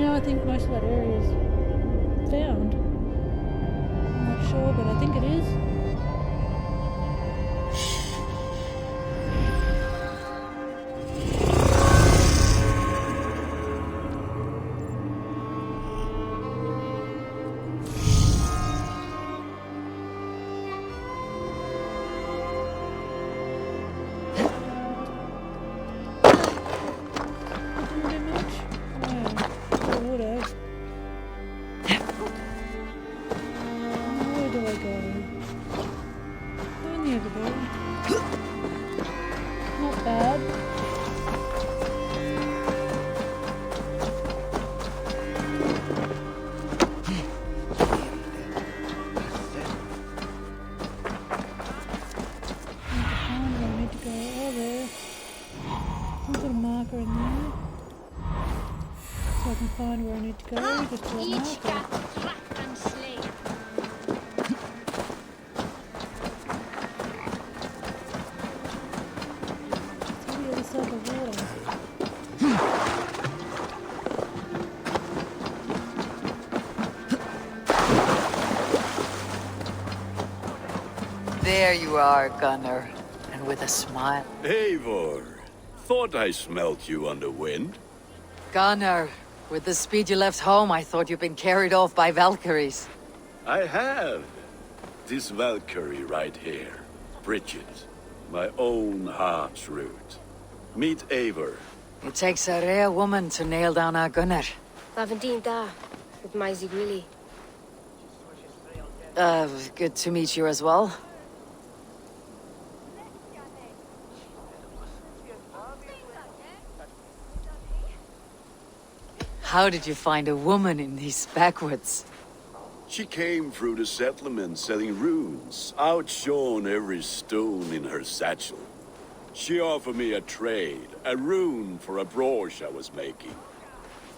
I think most of that area is found. I'm not sure, but I think it is. Not bad. I need to go over there. I'll put a marker in there. So I can find where I need to go. Just to that marker. There you are, Gunnar, and with a smile. Eivor, thought I smelt you on the wind. Gunnar, with the speed you left home, I thought you'd been carried off by Valkyries. I have. This Valkyrie right here, Bridget, my own heart's root. Meet Eivor. It takes a rare woman to nail down our Gunnar. Lavendinta, with my Zigwili. Good to meet you as well. How did you find a woman in these backwoods? She came through the settlement selling runes, outshone every stone in her satchel. She offered me a trade, a rune for a brooch I was making.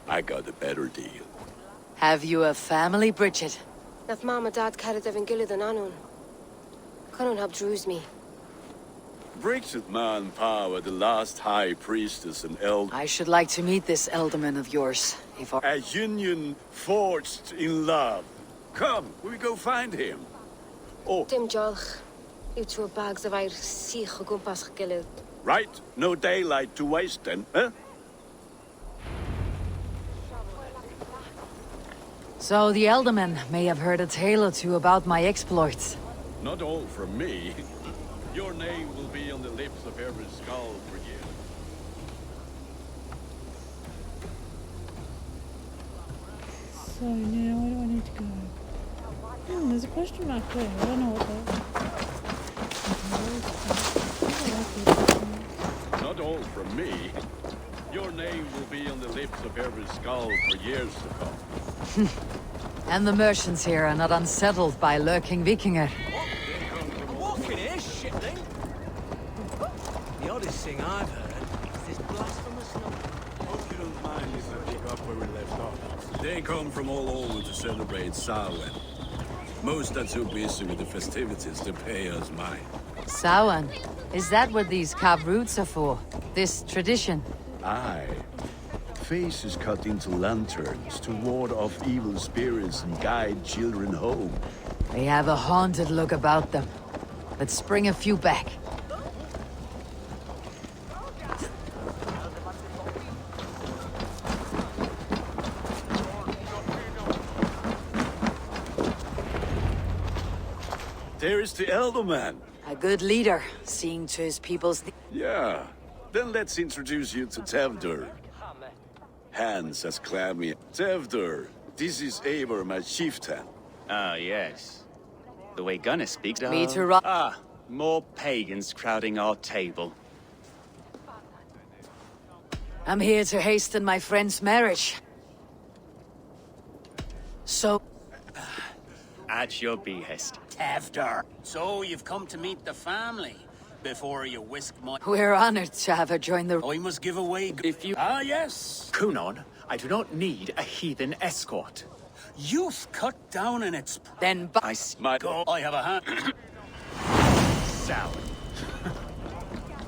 I got a better deal. Have you a family, Bridget? Naf mama dad carried evan gilid an anun. Cannon hab drews me. Bridget Man Power, the last high priestess and elder. I should like to meet this elderman of yours. If I... A union forged in love. Come, we go find him. Oh. Dim jolch. You two bags of air sich gumpas gilid. Right, no daylight to waste then, huh? So the elderman may have heard a tale or two about my exploits. Not all from me. Your name will be on the lips of every skull for you. So now where do I need to go? There's a question mark there. I don't know what that. Not all from me. Your name will be on the lips of every skull for years to come. And the merchants here are not unsettled by lurking Vikinger. Walking here, shitling. The oddest thing I've heard is this blasphemous noise. Hope you don't mind if I pick up where we left off. They come from all over to celebrate Samhain. Most are too busy with the festivities to pay us mind. Samhain? Is that what these carved roots are for? This tradition? Aye. Faces cut into lanterns to ward off evil spirits and guide children home. They have a haunted look about them. Let's bring a few back. There is the Elderman. A good leader, seeing to his people's... Yeah. Then let's introduce you to Tevdur. Hands as clammy. Tevdur, this is Eivor, my chieftain. Ah, yes. The way Gunnar speaks... Me to run... Ah, more pagans crowding our table. I'm here to hasten my friend's marriage. So... At your behest. Tevdur, so you've come to meet the family before you whisk my... We're honored to have her join the... I must give away... If you... Ah, yes! Kunon, I do not need a heathen escort. Youth cut down in its... Then... I smite... I have a hand... Sour.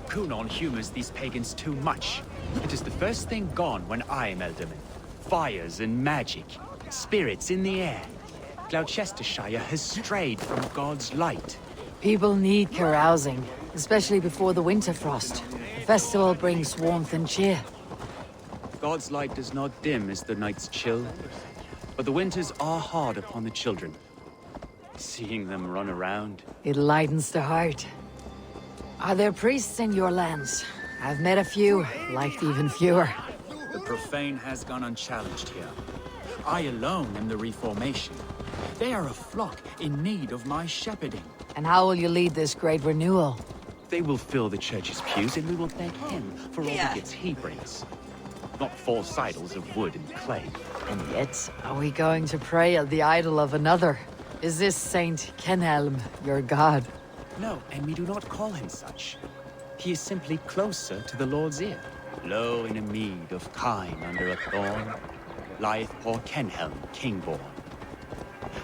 Kunon humors these pagans too much. It is the first thing gone when I am Elderman. Fires and magic. Spirits in the air. Gloucestershire has strayed from God's light. People need carousing, especially before the winter frost. The festival brings warmth and cheer. God's light does not dim as the nights chill, but the winters are hard upon the children. Seeing them run around... It lightens the heart. Are there priests in your lands? I've met a few, liked even fewer. The profane has gone unchallenged here. I alone am the Reformation. They are a flock in need of my shepherding. And how will you lead this great renewal? They will fill the church's pews, and we will thank him for all the gifts he brings. Not false idols of wood and clay. And yet, are we going to pray at the idol of another? Is this Saint Kenhelm your god? No, and we do not call him such. He is simply closer to the Lord's ear. Low in a mead of kine under a thorn, lieth poor Kenhelm, king-born.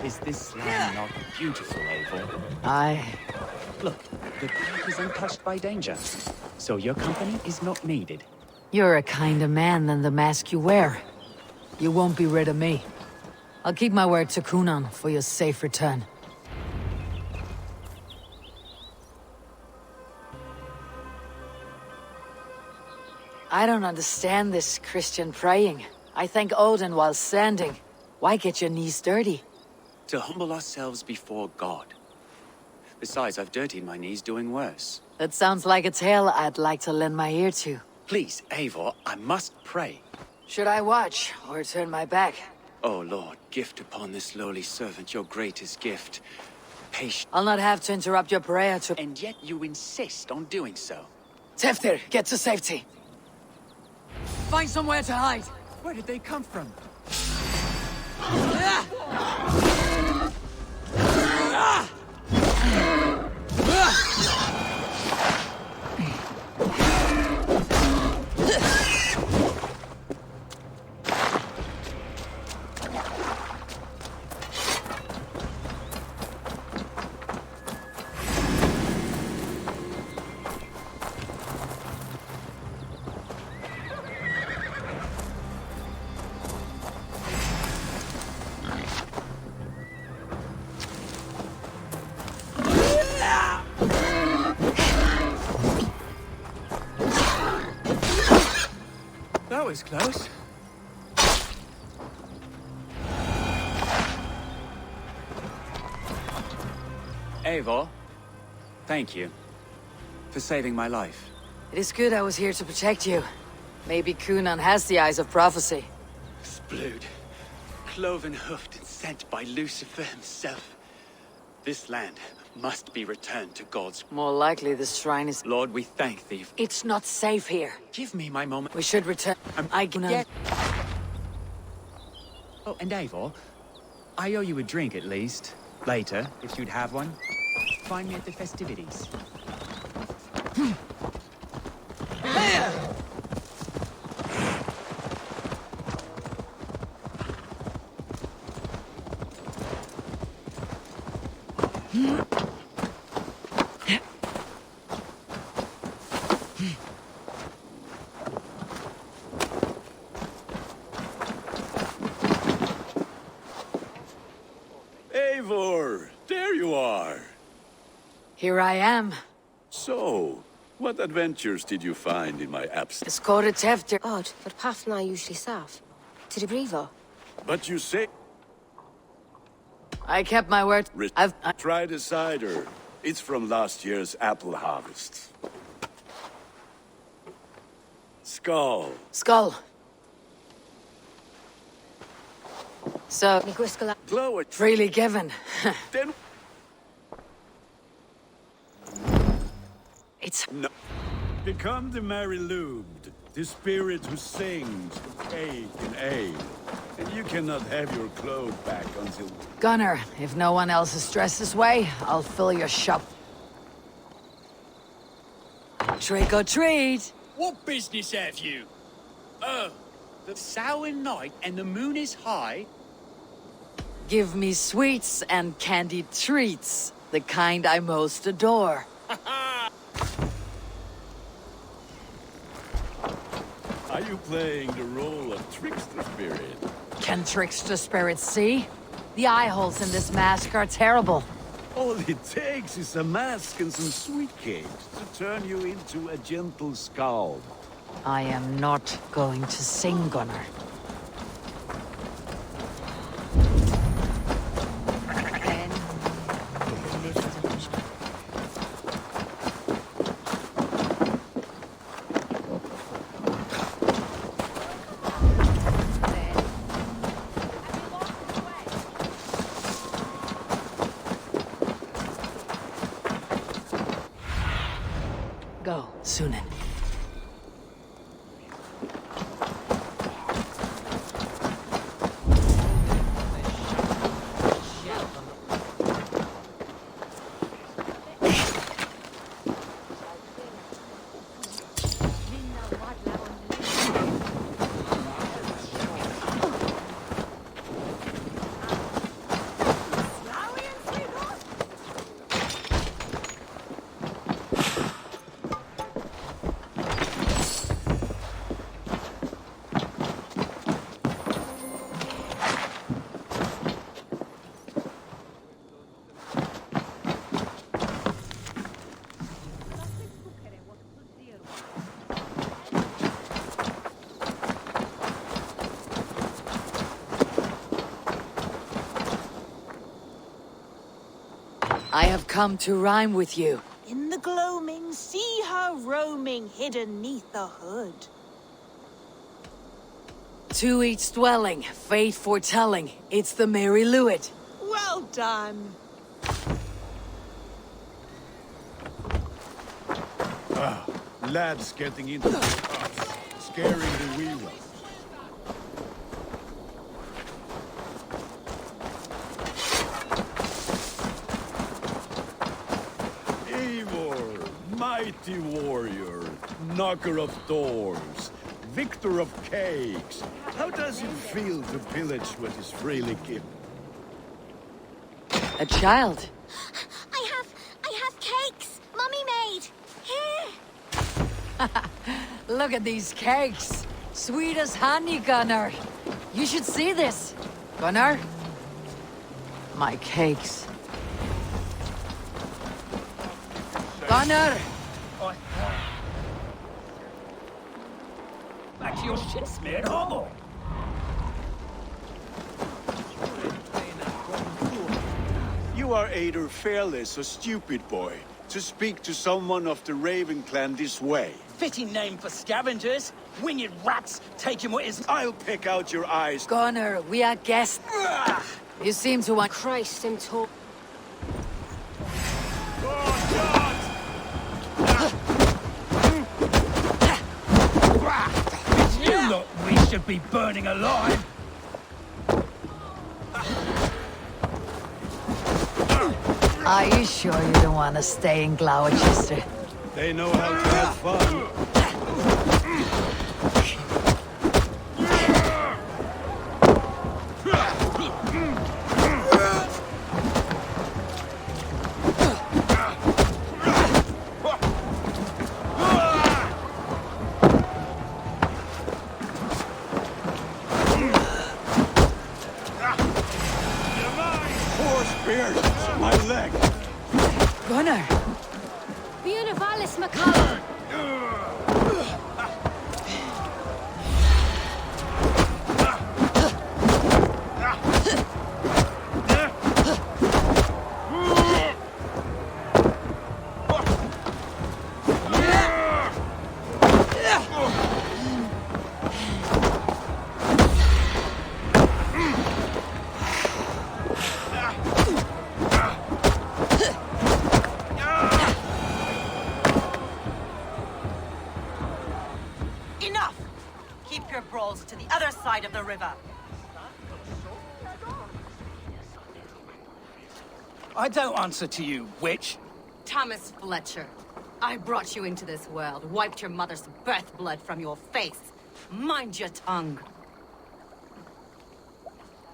Is this land not beautiful, Eivor? Aye. Look, the path is untouched by danger, so your company is not needed. You're a kinder man than the mask you wear. You won't be rid of me. I'll keep my word to Kunon for your safe return. I don't understand this Christian praying. I thank Odin while standing. Why get your knees dirty? To humble ourselves before God. Besides, I've dirtied my knees doing worse. That sounds like a tale I'd like to lend my ear to. Please, Eivor, I must pray. Should I watch or turn my back? Oh, Lord, gift upon this lowly servant your greatest gift. Patience. I'll not have to interrupt your prayer to... And yet you insist on doing so. Tevdur, get to safety. Find somewhere to hide. Where did they come from? That was close. Eivor, thank you for saving my life. It is good I was here to protect you. Maybe Cunan has the eyes of prophecy. Splood, cloven-hoofed and sent by Lucifer himself. This land must be returned to God's... More likely the shrine is... Lord, we thank thee. It's not safe here. Give me my moment. We should return... I can... Oh, and Eivor, I owe you a drink at least. Later, if you'd have one. Find me at the festivities. Eivor, there you are. Here I am. So, what adventures did you find in my absence? Skåre Tefter. Odd, but path na usually staff. To the Brivo. But you say... I kept my word. Try the cider. It's from last year's apple harvest. Skull. Skull. So... Blow it. Freely given. Then... It's... No. Become the Mary Lubed, the spirit who sings, ache and ache. And you cannot have your clothes back until... Gunnar, if no one else is dressed this way, I'll fill your shop. Trick or treat! What business have you? Oh, the sour night and the moon is high. Give me sweets and candied treats, the kind I most adore. Are you playing the role of trickster spirit? Can trickster spirits see? The eye holes in this mask are terrible. All it takes is a mask and some sweet cakes to turn you into a gentle skull. I am not going to sing, Gunnar. Go, Sunan. I have come to rhyme with you. In the gloaming, see her roaming hidden neath the hood. To each dwelling, fate foretelling, it's the Mary Lewit. Well done. Lads getting into the house, scaring the wee ones. mighty warrior, knocker of doors, victor of cakes. How does it feel to pillage what is freely given? A child. I have cakes. Mummy made. Here. Look at these cakes. Sweet as honey, Gunnar. You should see this. Gunnar? My cakes. Gunnar! Back to your shit-smeared hovel. You are either fearless or stupid, boy, to speak to someone of the Raven clan this way. Fitting name for scavengers. Winged rats taking what is... I'll pick out your eyes. Gunnar, we are guests. You seem to want... Christ, him talk. You lot we should be burning alive. Are you sure you don't want to stay in Gloucester? They know how to have fun. Gunnar! Beautivalis Macabre! Enough! Keep your brawls to the other side of the river. I don't answer to you, witch. Thomas Fletcher, I brought you into this world, wiped your mother's birth blood from your face. Mind your tongue.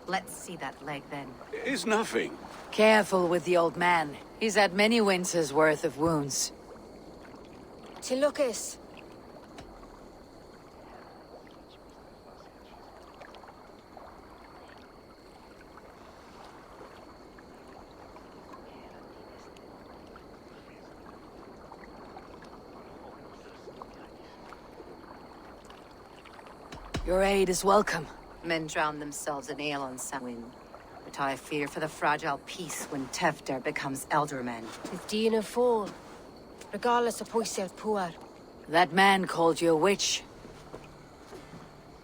Let's see that leg then. It's nothing. Careful with the old man. He's had many winters' worth of wounds. Tilucas. Your aid is welcome. Men drown themselves in ale on Samhain. But I fear for the fragile peace when Tefter becomes elderman. With Dina fall. Regardless of Poiser Puar. That man called you a witch.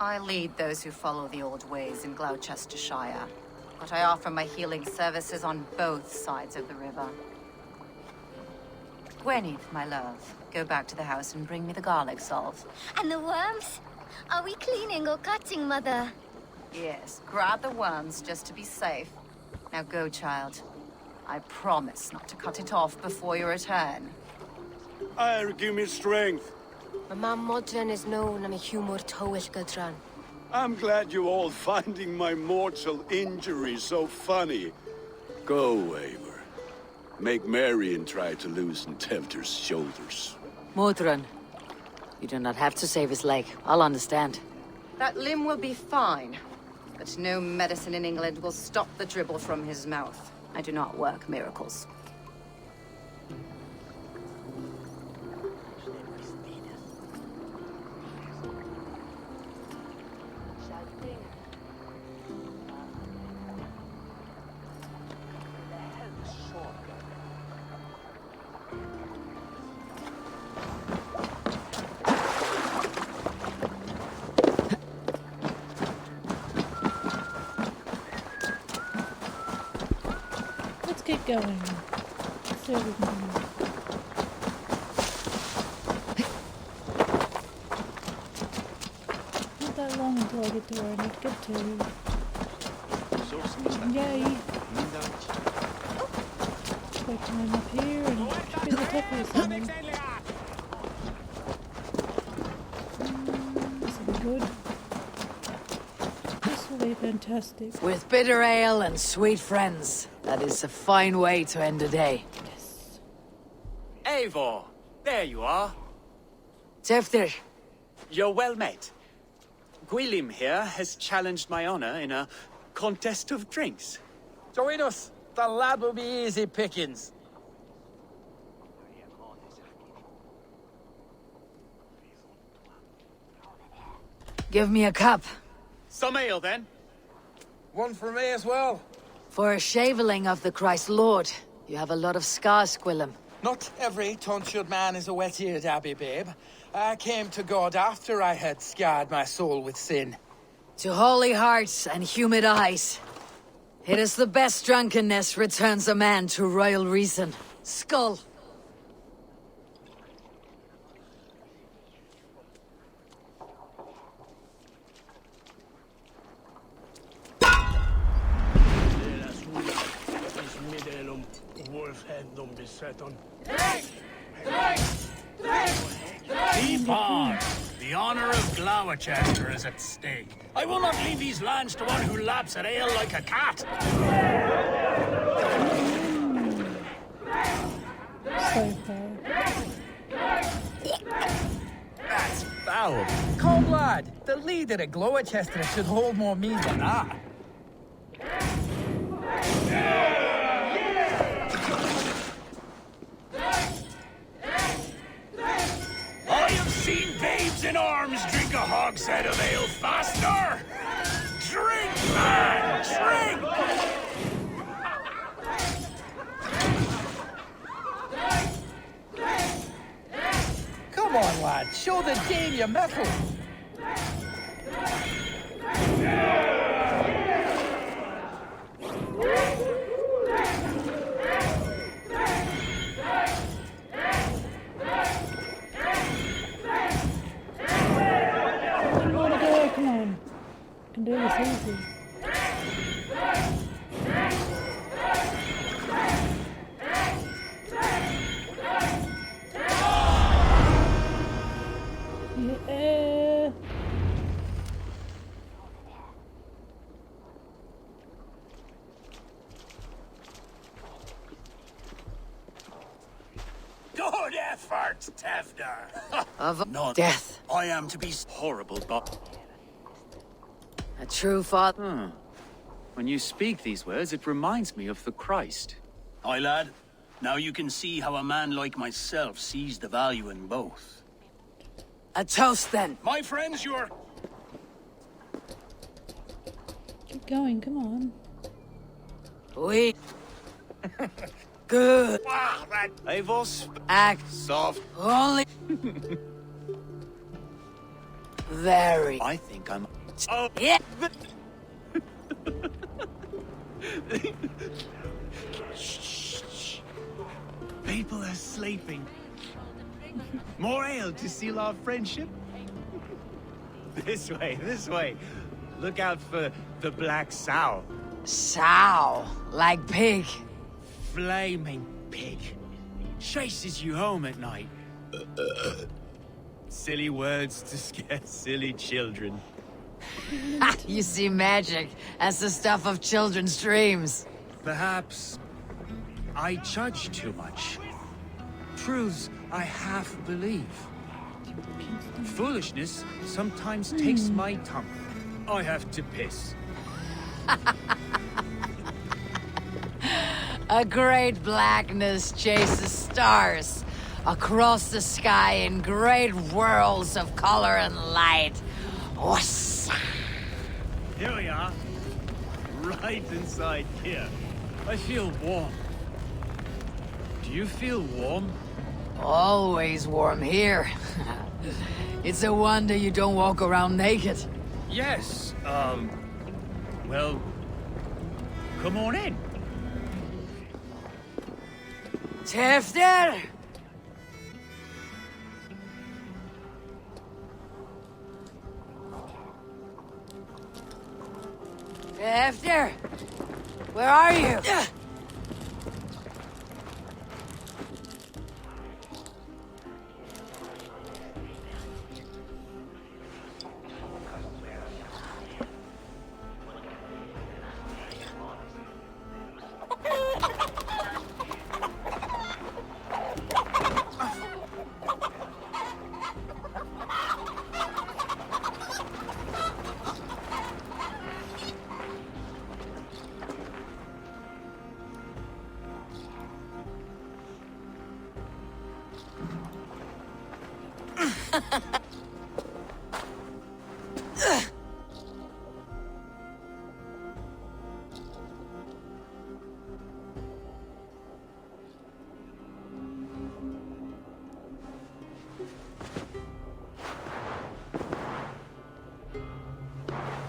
I lead those who follow the old ways in Gloucestershire. But I offer my healing services on both sides of the river. Gwyneth, my love, go back to the house and bring me the garlic salve. And the worms? Are we cleaning or cutting, Mother? Yes, grab the worms just to be safe. Now go, child. I promise not to cut it off before your return. Give me strength. My mom Modran is known I'm a humor Towish Gadran. I'm glad you're all finding my mortal injury so funny. Go, Eivor. Make Marion try to loosen Tefter's shoulders. Modran, you do not have to save his leg. I'll understand. That limb will be fine. But no medicine in England will stop the dribble from his mouth. I do not work miracles. Let's get going. See what we can do. Not that long until I get to where I need to get to. Yay! Quick climb up here and should be the top of something. good. This will be fantastic. With bitter ale and sweet friends. That is a fine way to end a day. Eivor, there you are. Teftir. You're well met. Gwilym here has challenged my honor in a contest of drinks. Join us. The lad will be easy pickings. Give me a cup. Some ale, then. One for me as well. For a shaveling of the Christ Lord. You have a lot of scars, Gwilym. Not every tonsured man is a wet-eared Abbey, babe. I came to God after I had scarred my soul with sin. To holy hearts and humid eyes. It is the best drunkenness returns a man to royal reason. Skull. Keep on! The honor of Gloucester is at stake. I will not leave these lands to one who laps at ale like a cat. So far. That's foul. Come, lad. The leader of Gloucester should hold more mead than that. I have seen babes in arms drink a hogshead of ale faster! Drink, man! Drink! Come on, lad. Show the Dane your mettle. Come on. Can do this easy. Yeah. Good effort, Tefnir. Of No, death. I am to be horrible, but A true father. When you speak these words, it reminds me of the Christ. aye, lad. Now you can see how a man like myself sees the value in both. A toast, then. My friends, you're... Keep going, come on. We. Good. Wow, that... Eivor, Act. Soft. Only. Very. I think I'm... Oh, Yeah. People are sleeping. More ale to seal our friendship? This way, this way. Look out for the black sow. Sow. Like pig. Flaming pig. Chases you home at night. Silly words to scare silly children. You see magic as the stuff of children's dreams. Perhaps I judge too much. Truths I half believe. Foolishness sometimes takes my tongue. I have to piss. A great blackness chases stars across the sky in great whirls of color and light. Whoosh. Here we are. Right inside here. I feel warm. Do you feel warm? Always warm here. It's a wonder you don't walk around naked. Yes, well, come on in. Tefnir! Tefnir! Where are you?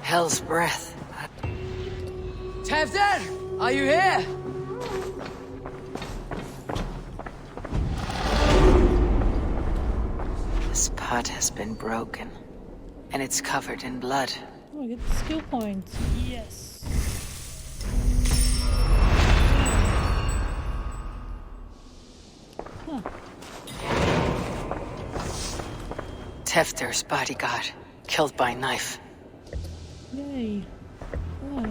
Hell's breath. Tevder, are you here? This pot has been broken, and it's covered in blood. Oh, I get the skill points. Yes. Huh. Tefter's bodyguard, killed by knife. Yay. Oh.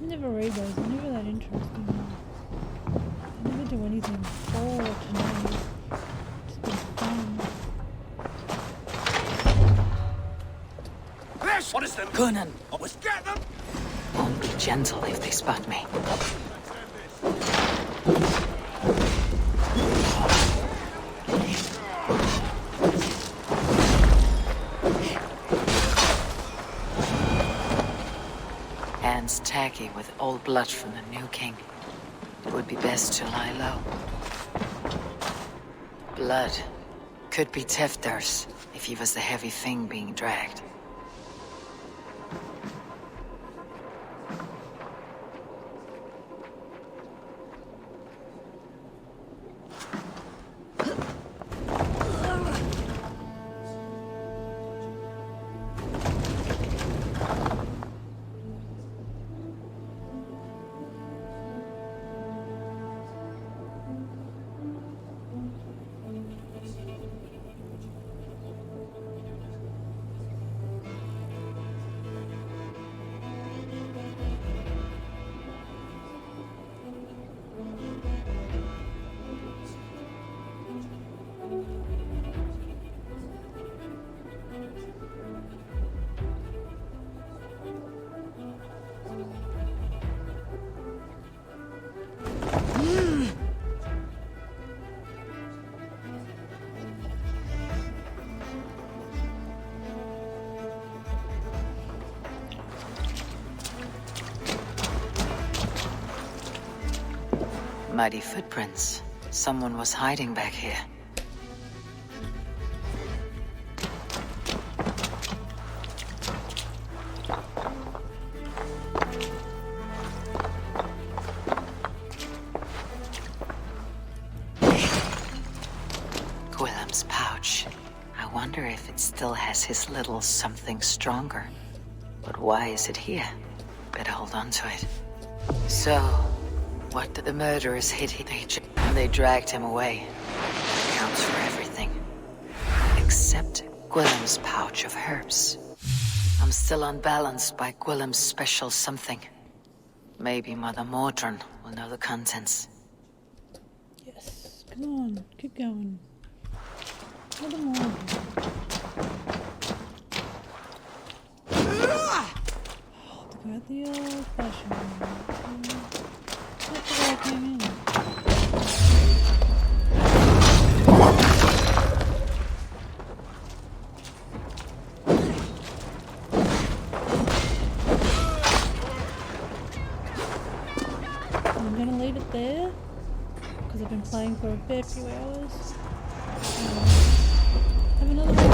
Never read those. They're never that interesting. I never do anything for tonight. It's been fun. What is them? Conan, Let's get them! won't be gentle if they spot me. Hands taggy with old blood from the new king. It would be best to lie low. Blood could be Tefter's if he was the heavy thing being dragged. Muddy footprints. Someone was hiding back here. Gwillem's pouch. I wonder if it still has his little something stronger. But why is it here? Better hold on to it. So, what did the murderers hit? They dragged him away. That counts for everything. Except Gwillem's pouch of herbs. I'm still unbalanced by Gwillem's special something. Maybe Mother Mordran will know the contents. Yes. Come on. Keep going. Mother Mordran. Got the old-fashioned one. That's where I came in. I'm gonna leave it there because I've been playing for a fair few hours. Have another one.